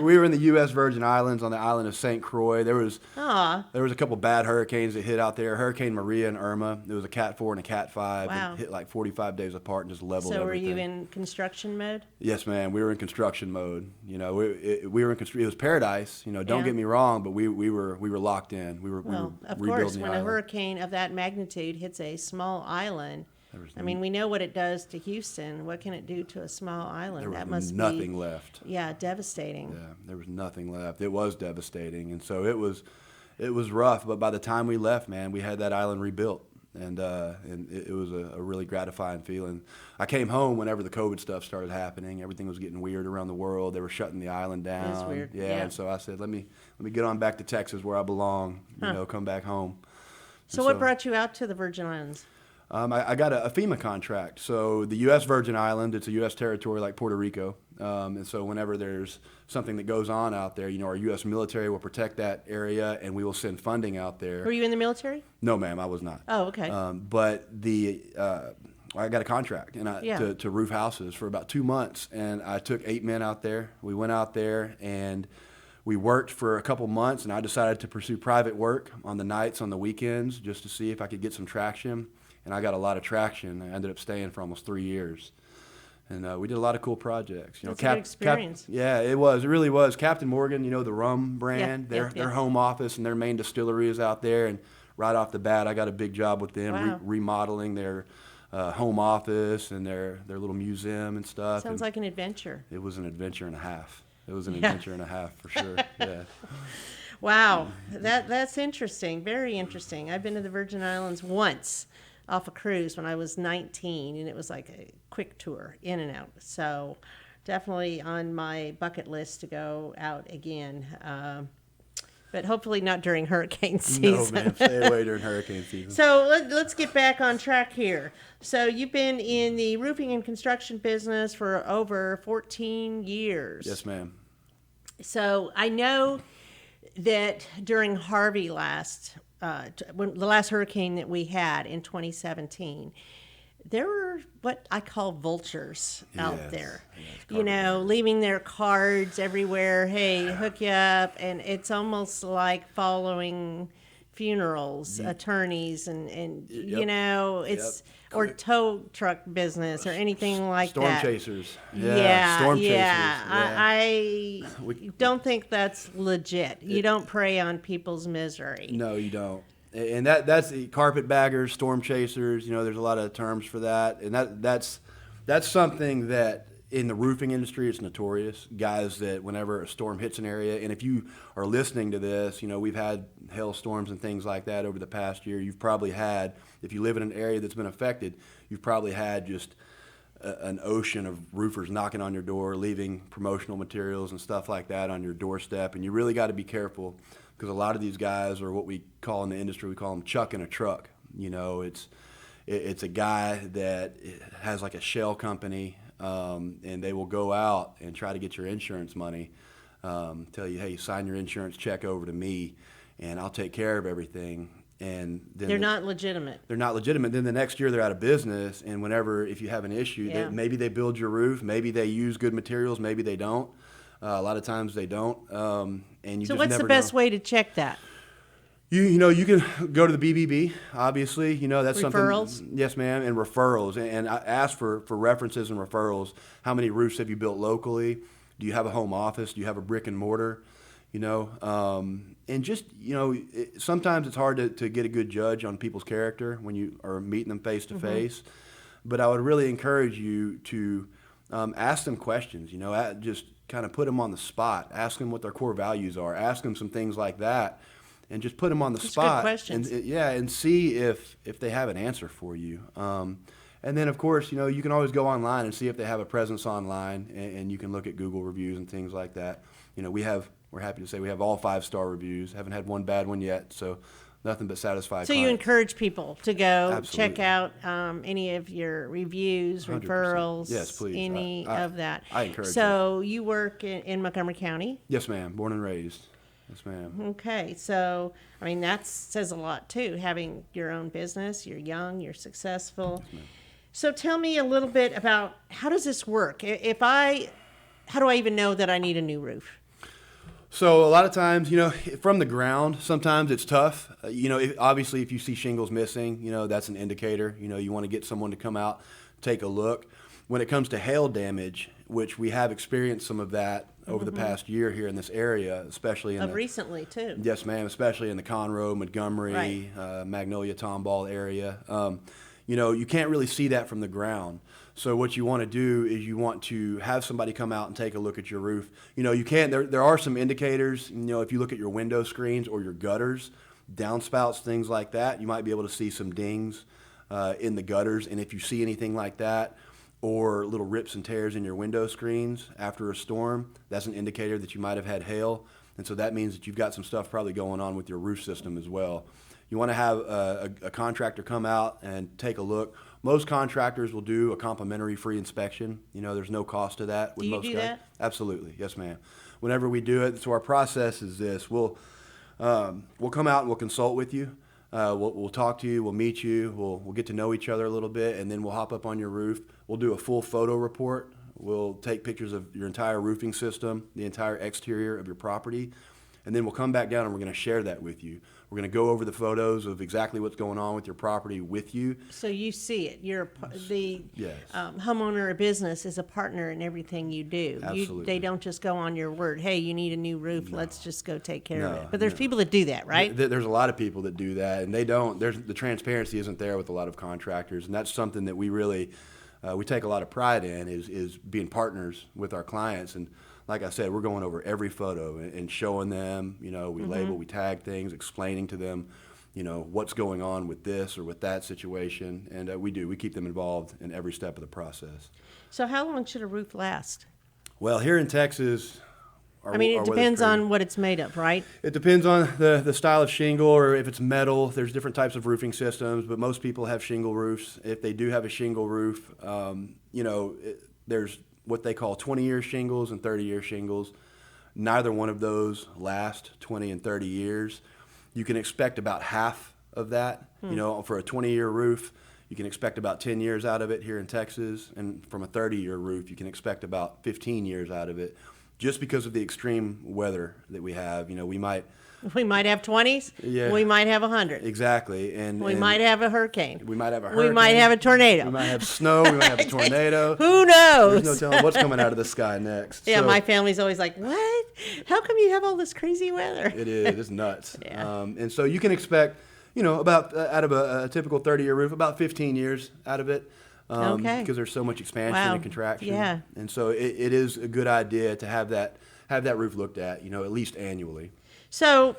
We were in the U.S. Virgin Islands on the island of St. Croix. There was Aw. a couple bad hurricanes that hit out there. Hurricane Maria and Irma. It was a Cat 4 and a Cat 5. Wow. It hit like 45 days apart and just leveled So were everything. you in construction mode? Yes, man. We were in construction mode. We were in construction. It was paradise. Don't Yeah. get me wrong, but we were locked in. We were Well, of rebuilding course, the when a island. hurricane of that magnitude hits a small island, I mean, we know what it does to Houston. What can it do to a small island? There That was must nothing be, left. yeah, devastating. Yeah, there was nothing left. It was devastating, and so it was rough. But by the time we left, man, we had that island rebuilt, and it was a really gratifying feeling. I came home whenever the COVID stuff started happening. Everything was getting weird around the world. They were shutting the island down. It is weird. Yeah, Yeah. and so I said, let me get on back to Texas where I belong. Huh. Come back home. So what brought you out to the Virgin Islands? I got a FEMA contract. So the U.S. Virgin Island, it's a U.S. territory like Puerto Rico. And so whenever there's something that goes on out there, our U.S. military will protect that area, and we will send funding out there. Were you in the military? No, ma'am, I was not. Oh, okay. But I got a contract Yeah. to roof houses for about 2 months, and I took 8 men out there. We went out there, and we worked for a couple months, and I decided to pursue private work on the nights, on the weekends, just to see if I could get some traction. And I got a lot of traction. I ended up staying for almost 3 years. And we did a lot of cool projects. That's a good experience. Yeah, it was. It really was. Captain Morgan, the rum brand, Yeah, their home office and their main distillery is out there. And right off the bat, I got a big job with them, Wow. remodeling their home office and their little museum and stuff. Sounds and like an adventure. it was an adventure and a half. It was an adventure and a half for sure. Yeah. Wow, that's interesting. Very interesting. I've been to the Virgin Islands once off a cruise when I was 19, and it was like a quick tour in and out. So definitely on my bucket list to go out again. But hopefully not during hurricane season. No, man, stay away during hurricane season. So let's get back on track here. So you've been in the roofing and construction business for over 14 years. Yes, ma'am. So I know that during Harvey when the last hurricane that we had in 2017, there were what I call vultures out Yes, there, yes, leaving their cards everywhere. Hey, hook you up. And it's almost like following funerals, attorneys, and Yep. it's, or tow truck business or anything like Storm that. chasers. Yeah, Storm yeah. chasers. Yeah. I We- don't think that's legit. You don't prey on people's misery. No, you don't. And that's the carpetbaggers, storm chasers. There's a lot of terms for that, and that's something that in the roofing industry it's notorious. Guys that whenever a storm hits an area, and if you are listening to this, we've had hailstorms and things like that over the past year. You've probably had, if you live in an area that's been affected, you've probably had just an ocean of roofers knocking on your door, leaving promotional materials and stuff like that on your doorstep, and you really got to be careful. Because a lot of these guys are what we call in the industry, we call them chucking a truck. It's a guy that has like a shell company, and they will go out and try to get your insurance money, tell you, hey, sign your insurance check over to me, and I'll take care of everything. and then They're not legitimate. They're not legitimate. Then the next year they're out of business, and if you have an issue, maybe they build your roof, maybe they use good materials, maybe they don't. A lot of times they don't, and you So just what's never the best know. way to check that? You can go to the BBB, obviously. That's Referrals? something. Yes, ma'am, and referrals. And I ask for references and referrals. How many roofs have you built locally? Do you have a home office? Do you have a brick and mortar? And just, sometimes it's hard to get a good judge on people's character when you are meeting them face to face. But I would really encourage you to ask them questions, just kind of put them on the spot. Ask them what their core values are. Ask them some things like that. And just put them on the spot, good questions. and see if they have an answer for you. And then, of course, you can always go online and see if they have a presence online, and you can look at Google reviews and things like that. We're happy to say we have all 5-star reviews. Haven't had one bad one yet, so nothing but satisfied. So you clients. encourage people to go Absolutely. check out any of your reviews, 100%. referrals, Yes, please. any of that. I encourage So you work in Montgomery County? Yes, ma'am. Born and raised. Yes, ma'am. Okay, so that says a lot too. Having your own business, you're young, you're successful. Yes, So tell me a little bit about how does this work? How do I even know that I need a new roof? So a lot of times, from the ground, sometimes it's tough. Obviously, if you see shingles missing, that's an indicator. You want to get someone to come out, take a look. When it comes to hail damage, which we have experienced some of that over the past year here in this area, especially Recently too. Yes, ma'am, especially in the Conroe, Montgomery, Right. Magnolia, Tomball area. You can't really see that from the ground. So what you want to do is you want to have somebody come out and take a look at your roof. You can't. There are some indicators. If you look at your window screens or your gutters, downspouts, things like that, you might be able to see some dings in the gutters. And if you see anything like that, or little rips and tears in your window screens after a storm, that's an indicator that you might have had hail. And so that means that you've got some stuff probably going on with your roof system as well. You want to have a contractor come out and take a look. Most contractors will do a complimentary free inspection. There's no cost to that. Do you do that? Absolutely. Yes, ma'am. Whenever we do it, so our process is this. We'll come out and we'll consult with you. We'll talk to you, we'll meet you, we'll get to know each other a little bit, and then we'll hop up on your roof. We'll do a full photo report. We'll take pictures of your entire roofing system, the entire exterior of your property, and then we'll come back down and we're going to share that with you. We're going to go over the photos of exactly what's going on with your property with you. So you see it. The Yes. homeowner or business is a partner in everything you do. Absolutely. They don't just go on your word. Hey, you need a new roof. Let's just go take care of No, it. But there's no. people that do that, right? There's a lot of people that do that, and they don't. The transparency isn't there with a lot of contractors, and that's something that we really we take a lot of pride in is being partners with our clients. And like I said, we're going over every photo and showing them. We label, we tag things, explaining to them, what's going on with this or with that situation, and we keep them involved in every step of the process. So how long should a roof last? Well, here in Texas. It depends on what it's made of, right? It depends on the style of shingle, or if it's metal. There's different types of roofing systems, but most people have shingle roofs. If they do have a shingle roof, there's what they call 20-year shingles and 30-year shingles. Neither one of those last 20 and 30 years. You can expect about half of that. For a 20-year roof, you can expect about 10 years out of it here in Texas, and from a 30-year roof, you can expect about 15 years out of it. Just because of the extreme weather that we have, we might have 20s. Yeah. We might have 100. Exactly, and We might have a hurricane. We might have a hurricane. We might have a tornado. We might have snow. We might have a tornado. Who knows? There's no telling what's coming out of the sky next. Yeah, So, my family's always like, what? How come you have all this crazy weather? It is. It's nuts. Yeah. And so you can expect, about out of a typical 30-year roof, about 15 years out of it. Okay. Because there's so much expansion Wow. and contraction. Yeah. And so it is a good idea to have that roof looked at, at least annually. So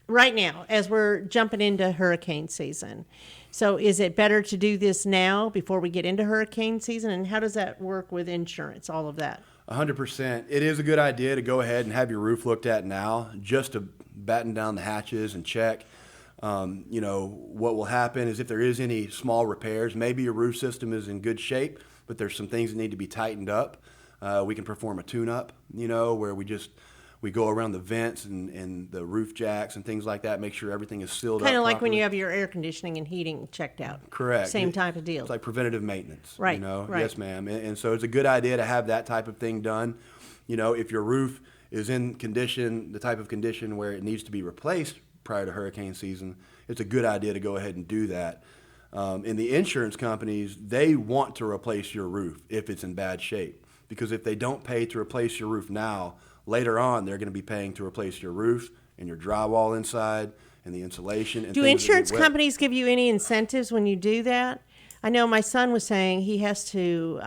right now, as we're jumping into hurricane season, so is it better to do this now before we get into hurricane season? And how does that work with insurance, all of that? 100%. It is a good idea to go ahead and have your roof looked at now, just to batten down the hatches and check. What will happen is if there is any small repairs, maybe your roof system is in good shape, but there's some things that need to be tightened up. We can perform a tune-up, where we just We go around the vents and the roof jacks and things like that, make sure everything is sealed up Kind of like when properly. you have your air conditioning and heating checked out. Correct. Same type of deal. It's like preventative maintenance. Right, You know? right. Yes, ma'am. And so it's a good idea to have that type of thing done. You know, if your roof is in condition, the type of condition where it needs to be replaced prior to hurricane season, it's a good idea to go ahead and do that. And the insurance companies, they want to replace your roof if it's in bad shape. Because if they don't pay to replace your roof now, later on they're going to be paying to replace your roof and your drywall inside and the insulation. And Do things that insurance get wet. companies give you any incentives when you do that? I know my son was saying he has to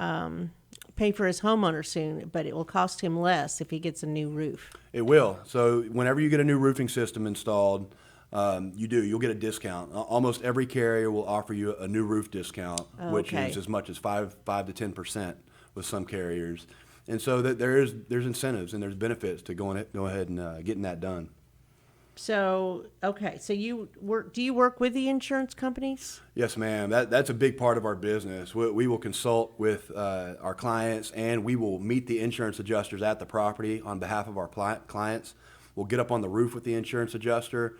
pay for his homeowner soon, but it will cost him less if he gets a new roof. It will. So whenever you get a new roofing system installed, you'll get a discount. Almost every carrier will offer you a new roof discount, which Okay. is as much as 5 to 10% with some carriers. And so that there's incentives and there's benefits to go ahead and getting that done. So, okay, so do you work with the insurance companies? Yes, ma'am. That's a big part of our business. We will consult with our clients, and we will meet the insurance adjusters at the property on behalf of our clients. We'll get up on the roof with the insurance adjuster.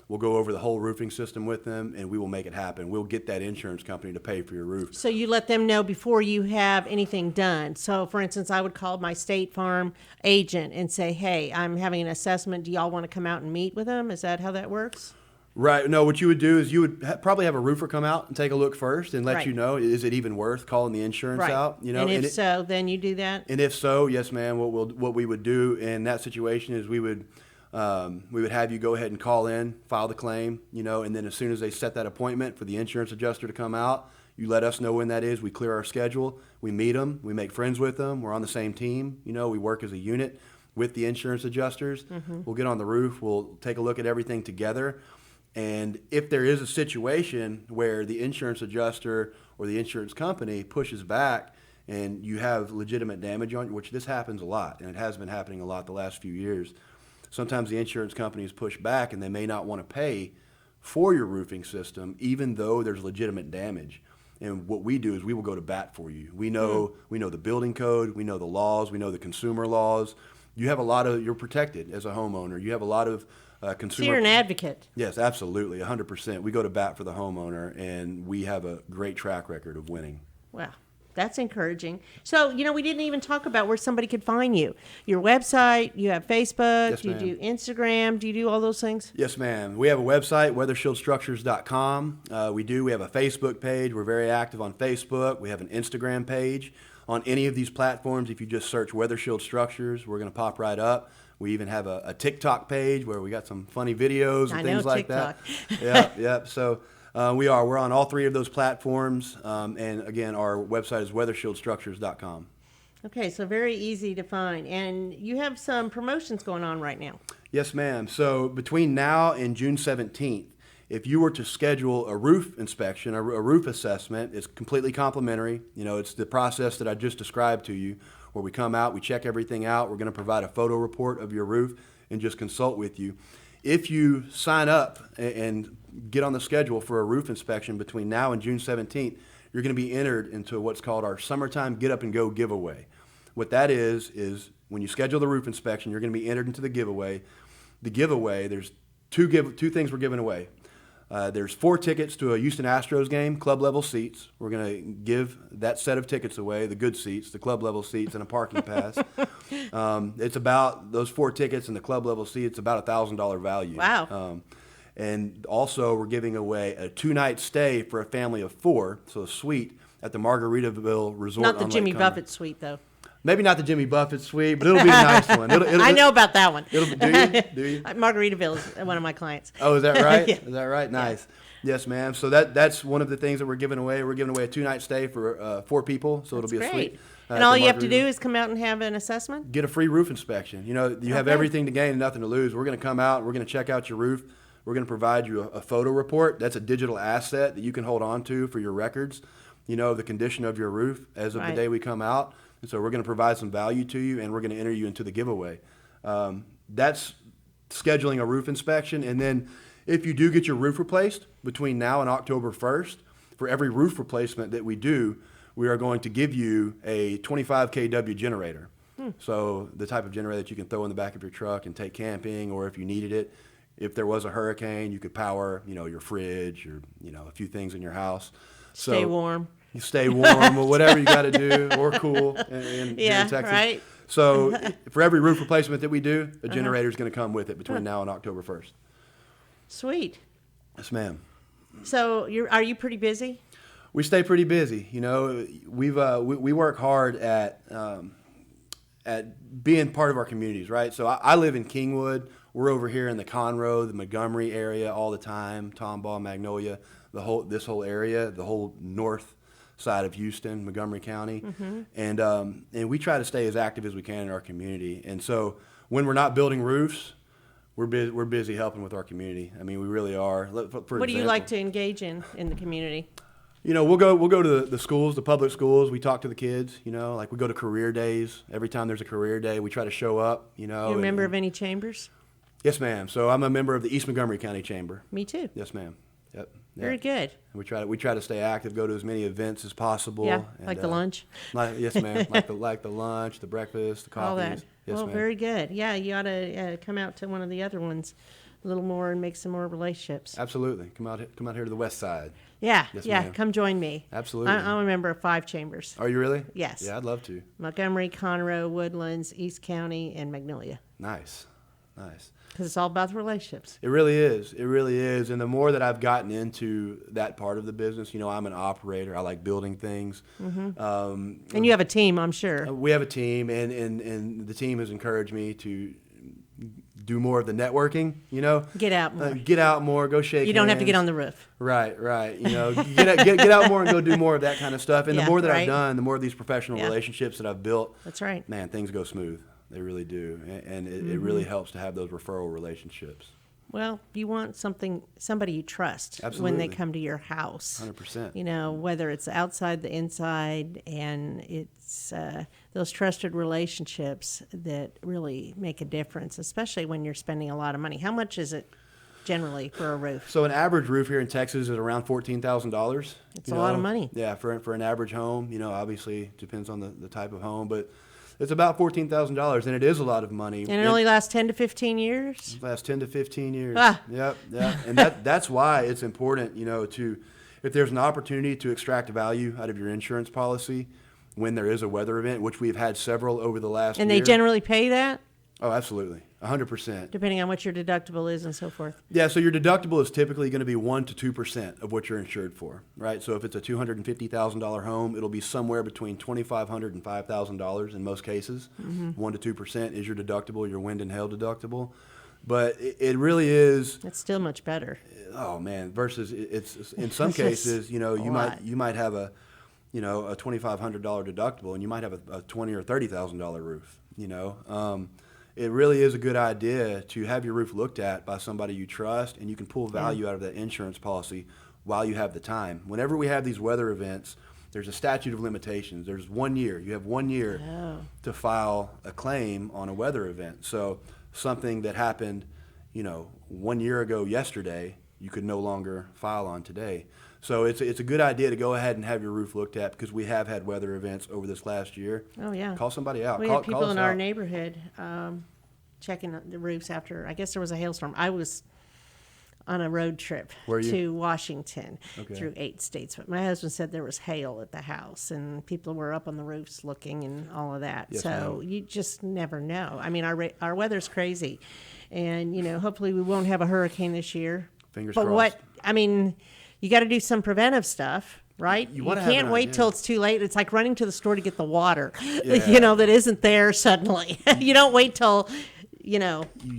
We'll go over the whole roofing system with them, and we will make it happen. We'll get that insurance company to pay for your roof. So you let them know before you have anything done. So, for instance, I would call my State Farm agent and say, hey, I'm having an assessment. Do y'all want to come out and meet with them? Is that how that works? Right. No, what you would do is you would probably have a roofer come out and take a look first and let Right. you know, is it even worth calling the insurance out? You know, and if so, then you do that? And if so, yes, ma'am. What we would do in that situation is we would have you go ahead and call in, file the claim, you know, and then as soon as they set that appointment for the insurance adjuster to come out, you let us know when that is. We clear our schedule. We meet them. We make friends with them. We're on the same team. You know, we work as a unit with the insurance adjusters. We'll get on the roof. We'll take a look at everything together. And if there is a situation where the insurance adjuster or the insurance company pushes back and you have legitimate damage on you, which this happens a lot, and it has been happening a lot the last few years, sometimes the insurance companies push back and they may not want to pay for your roofing system, even though there's legitimate damage. And what we do is we will go to bat for you. We know the building code, we know the laws, we know the consumer laws. You're protected as a homeowner. You have a lot of consumer. So you're an advocate. Yes, absolutely, 100%. We go to bat for the homeowner, and we have a great track record of winning. Wow, that's encouraging. So, you know, we didn't even talk about where somebody could find you. Your website, you have Facebook, Yes, you ma'am. do Instagram, do you do all those things? Yes, ma'am. We have a website, weathershieldstructures.com. We have a Facebook page. We're very active on Facebook. We have an Instagram page. On any of these platforms, if you just search Weather Shield Structures, we're going to pop right up. We even have a TikTok page where we got some funny videos and things like that. Yeah. So we're on all three of those platforms. And again, our website is weathershieldstructures.com. Okay, so very easy to find. And you have some promotions going on right now. Yes, ma'am. So between now and June 17th, if you were to schedule a roof inspection, a roof assessment, it's completely complimentary. You know, it's the process that I just described to you, where we come out, we check everything out. We're going to provide a photo report of your roof and just consult with you. If you sign up and get on the schedule for a roof inspection between now and June 17th, you're going to be entered into what's called our Summertime Get Up and Go giveaway. What that is when you schedule the roof inspection, you're going to be entered into the giveaway. The giveaway, there's two things we're giving away. There's 4 tickets to a Houston Astros game, club level seats. We're going to give that set of tickets away, the good seats, the club level seats, and a parking pass. It's about those 4 tickets and the club level seats, about $1,000 value. Wow. And also we're giving away a 2-night stay for a family of 4, so a suite at the Margaritaville Resort. Not the on Jimmy Lake Conroe. Buffett suite, though. Maybe not the Jimmy Buffett suite, but it'll be a nice one. I know about that one. Do you? Margaritaville is one of my clients. Oh, is that right? Yeah. Is that right? Nice. Yes, ma'am. So that's one of the things that we're giving away. We're giving away a 2-night stay for 4 people, so it'll be a Great. suite. And all you have to do is come out and have an assessment? Get a free roof inspection. You know, you have Okay. everything to gain and nothing to lose. We're going to come out. We're going to check out your roof. We're going to provide you a photo report. That's a digital asset that you can hold on to for your records, you know, the condition of your roof as of the Right. day we come out. And so we're going to provide some value to you, and we're going to enter you into the giveaway. That's scheduling a roof inspection. And then if you do get your roof replaced between now and October 1st, for every roof replacement that we do, we are going to give you a 25 kW generator. So the type of generator that you can throw in the back of your truck and take camping, or if you needed it, if there was a hurricane, you could power, your fridge or, a few things in your house. Stay warm. You stay warm or whatever you got to do, or cool in Texas. Right. So for every roof replacement that we do, a generator is going to come with it between now and October 1st. Sweet. Yes, ma'am. So are you pretty busy? We stay pretty busy. We work hard at being part of our communities, right? So I live in Kingwood. We're over here in the Conroe, the Montgomery area all the time, Tomball, Magnolia, this whole area, the whole north side of Houston, Montgomery County, and we try to stay as active as we can in our community. And so when we're not building roofs, we're busy helping with our community. I mean, we really are. What do you like to engage in the community? We'll go to the schools, the public schools. We talk to the kids. Like we go to career days. Every time there's a career day, we try to show up. You a member of any chambers? Yes, ma'am. So I'm a member of the East Montgomery County Chamber. Me too. Yes, ma'am. Yep. Very good. We try to stay active, go to as many events as possible. Yeah, like the lunch. Yes, ma'am. like the lunch, the breakfast, the coffees. All that. Yes, ma'am. Very good. Yeah, you ought to come out to one of the other ones a little more and make some more relationships. Absolutely. Come out here to the west side. Yeah, Yes, yeah. ma'am. Come join me. Absolutely. I'm a member of 5 chambers. Are you really? Yes. Yeah, I'd love to. Montgomery, Conroe, Woodlands, East County, and Magnolia. Nice. Because it's all about the relationships. It really is. It really is. And the more that I've gotten into that part of the business, I'm an operator. I like building things. And you have a team, I'm sure. We have a team, and the team has encouraged me to do more of the networking, Get out more. Get out more, go shake hands. You don't have to get on the roof. Right. Get out more and go do more of that kind of stuff. And Yeah, the more that right. I've done, the more of these professional Yeah. relationships that I've built. That's right. Man, things go smooth. They really do. And it really helps to have those referral relationships. Well, you want somebody you trust when Absolutely. they come to your house. 100%. Whether it's outside, the inside, and it's those trusted relationships that really make a difference, especially when you're spending a lot of money. How much is it generally for a roof? So an average roof here in Texas is around $14,000. It's a lot of money. Yeah, for an average home. Obviously it depends on the type of home, but it's about $14,000, and it is a lot of money. And it only lasts 10 to 15 years? It lasts 10 to 15 years. Ah. Yep. And that's why it's important, if there's an opportunity to extract value out of your insurance policy when there is a weather event, which we've had several over the last And year. they generally pay that, Oh, absolutely. 100%. depending on what your deductible is and so forth. Yeah, so your deductible is typically going to be 1% to 2% of what you're insured for, right? So if it's a $250,000 home, it'll be somewhere between $2,500 and $5,000 in most cases. 1% to 2% is your deductible, your wind and hail deductible. But it really is. It's still much better. Oh man! Versus it's in some It's just cases, you lot. might have a $2,500 deductible, and you might have a $20,000 or $30,000 roof. It really is a good idea to have your roof looked at by somebody you trust, and you can pull value out of that insurance policy while you have the time. Whenever we have these weather events, there's a statute of limitations. There's 1 year. You have 1 year to file a claim on a weather event. So something that happened, 1 year ago yesterday, you could no longer file on today. So it's a good idea to go ahead and have your roof looked at, because we have had weather events over this last year. Oh, yeah. Call somebody out. We Call had people us in our out. neighborhood checking the roofs after, I guess there was a hailstorm. I was on a road trip Were you? to Washington Okay. through 8 states. But my husband said there was hail at the house, and people were up on the roofs looking and all of that. Yes, So ma'am. you just never know. I mean, our weather's crazy. And, hopefully we won't have a hurricane this year. Fingers but crossed. you got to do some preventive stuff, right? You You wanna have can't an wait idea. till it's too late. It's like running to the store to get the water, Yeah. that isn't there suddenly. You don't wait till, You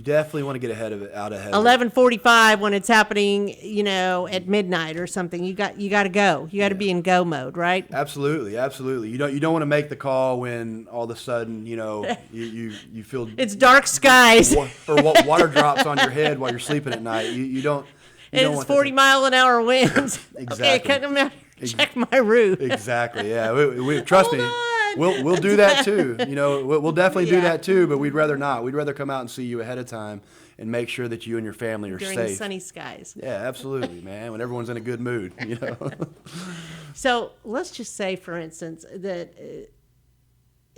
definitely want to get ahead of it. 11:45 when it's happening, at midnight or something. You got to go. You got to be in go mode, right? Absolutely. You don't want to make the call when all of a sudden, you feel It's dark skies. water drops on your head while you're sleeping at night. You don't. You don't And it's want that 40-mile-an-hour winds. Okay, Exactly. come out here, check my roof. Exactly. Yeah. We trust Hold me. on. We'll do that too. We'll definitely do Yeah. that too. But we'd rather not. We'd rather come out and see you ahead of time and make sure that you and your family are During safe. sunny skies. Yeah, absolutely, man. When everyone's in a good mood, So So let's just say, for instance, that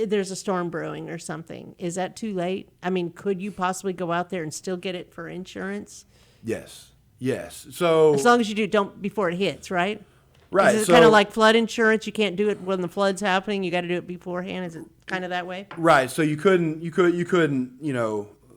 there's a storm brewing or something, is that too late? I mean, could you possibly go out there and still get it for insurance? Yes. So As long as you don't before it hits, right? right. Is it So kind of like flood insurance? You can't do it when the flood's happening. You got to do it beforehand. Is it kind of that way? right. So you couldn't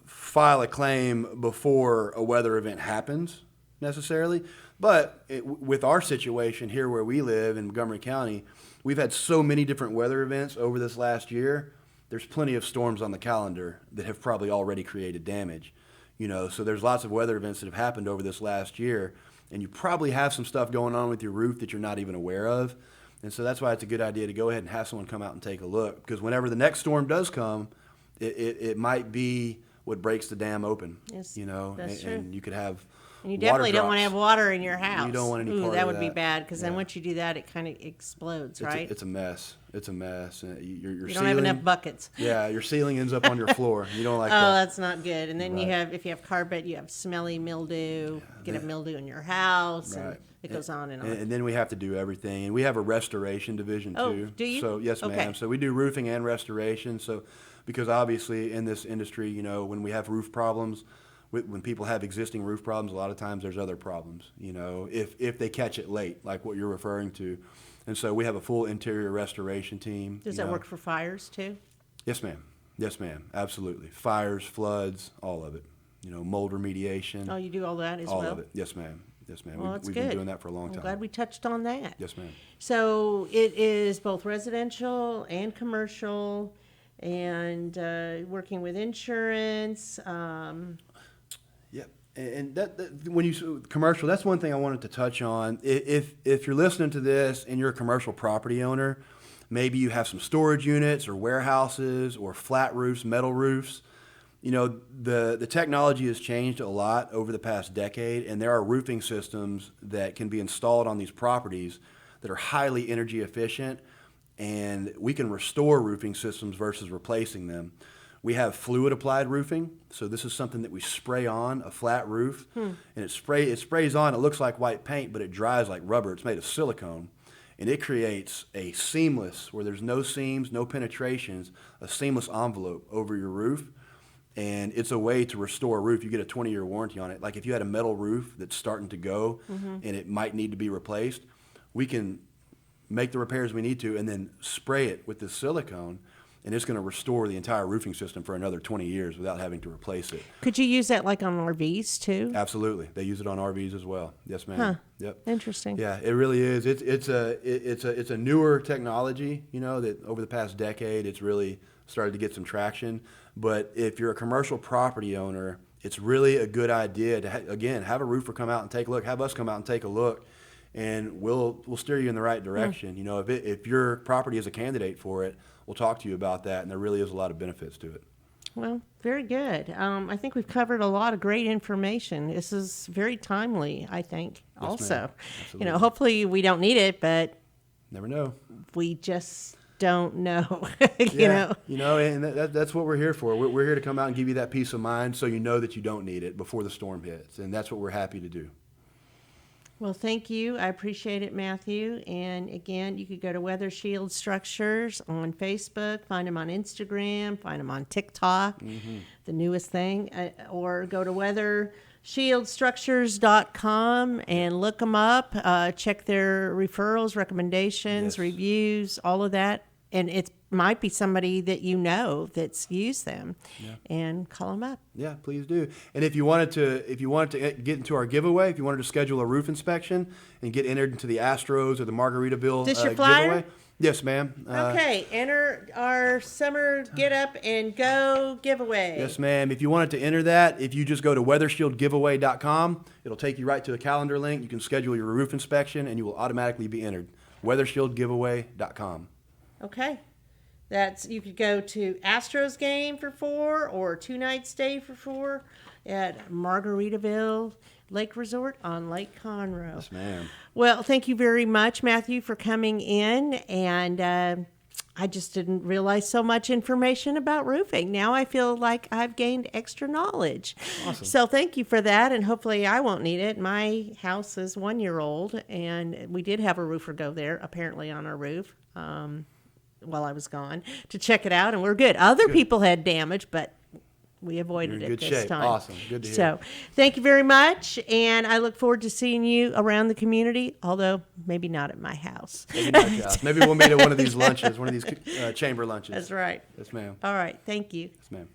file a claim before a weather event happens necessarily. But with our situation here where we live in Montgomery County, we've had so many different weather events over this last year. There's plenty of storms on the calendar that have probably already created damage. So there's lots of weather events that have happened over this last year, and you probably have some stuff going on with your roof that you're not even aware of. And so that's why it's a good idea to go ahead and have someone come out and take a look, because whenever the next storm does come, it might be what breaks the dam open. Yes, that's true. And you could have And you definitely don't want to have drops. water in your house. You don't want any part that of would be that. bad, because then Yeah. once you do that, it kind of explodes, right? It's a mess. It's a mess. Your you don't ceiling, have enough buckets. Yeah, your ceiling ends up on your floor. You don't like Oh, that. that's not good. And then Right. if you have carpet, you have smelly mildew. Get a mildew in your house, and Right. it goes on and on. And then we have to do everything. And we have a restoration division Oh, too. do you? So yes, Okay. ma'am. So we do roofing and restoration. So because obviously in this industry, when we have roof problems, when people have existing roof problems, a lot of times there's other problems. If they catch it late, like what you're referring to. And so we have a full interior restoration team. Does that work for fires too? Yes, ma'am. Yes, ma'am. Absolutely. Fires, floods, all of it. Mold remediation. Oh, you do all that as all well? of it. Yes, ma'am. Yes, ma'am. Well, that's We've good. been doing that for a long I'm time. glad we touched on that. Yes, ma'am. So it is both residential and commercial, and working with insurance. Yep. And that when you commercial, that's one thing I wanted to touch on. If you're listening to this and you're a commercial property owner, maybe you have some storage units or warehouses or flat roofs, metal roofs. The technology has changed a lot over the past decade, and there are roofing systems that can be installed on these properties that are highly energy efficient, and we can restore roofing systems versus replacing them. We have fluid applied roofing, so this is something that we spray on a flat roof, and it sprays on. It looks like white paint, but it dries like rubber. It's made of silicone, and it creates a seamless, where there's no seams, no penetrations, a seamless envelope over your roof. And it's a way to restore a roof. You get a 20-year warranty on it. Like if you had a metal roof that's starting to go and it might need to be replaced, we can make the repairs we need to and then spray it with this silicone, and it's going to restore the entire roofing system for another 20 years without having to replace it. Could you use that like on RVs too? Absolutely. They use it on RVs as well. Yes, ma'am. Yep. Interesting. Yeah, it really is. It's a newer technology, that over the past decade it's really started to get some traction. But if you're a commercial property owner, it's really a good idea to have a roofer come out and take a look. Have us come out and take a look, and we'll steer you in the right direction. If your property is a candidate for it, we'll talk to you about that, and there really is a lot of benefits to it. Well, very good. I think we've covered a lot of great information. This is very timely, I think, Yes, also. ma'am. Absolutely. Hopefully we don't need it, but Never know. we just don't know, And that's what we're here for. We're here to come out and give you that peace of mind so you know that you don't need it before the storm hits, and that's what we're happy to do. Well, thank you. I appreciate it, Matthew. And again, you could go to Weather Shield Structures on Facebook, find them on Instagram, find them on TikTok, the newest thing, or go to weathershieldstructures.com and look them up. Check their referrals, recommendations, Yes. reviews, all of that. And it might be somebody that that's used them, and call them up. Yeah, please do. And if you wanted to get into our giveaway, if you wanted to schedule a roof inspection and get entered into the Astros or the Margaritaville This your flyer? giveaway, yes, ma'am. Okay, enter our summer get up and go giveaway. Yes, ma'am. If you wanted to enter that, if you just go to weathershieldgiveaway.com, it'll take you right to a calendar link. You can schedule your roof inspection, and you will automatically be entered. weathershieldgiveaway.com. Okay. You could go to Astros game for 4 or 2 nights stay for 4 at Margaritaville Lake Resort on Lake Conroe. Yes, ma'am. Well, thank you very much, Matthew, for coming in. And I just didn't realize so much information about roofing. Now I feel like I've gained extra knowledge. Awesome. So thank you for that. And hopefully I won't need it. My house is 1 year old, and we did have a roofer go there, apparently, on our roof. while I was gone to check it out, and we're good. Other people had damage, but we avoided You're in it good this shape. time. Awesome. Good to hear. So, thank you very much, and I look forward to seeing you around the community, although maybe not at my house. Maybe not, Josh. Maybe we'll meet at one of these lunches, one of these chamber lunches. That's right. Yes, ma'am. All right. Thank you. Yes, ma'am.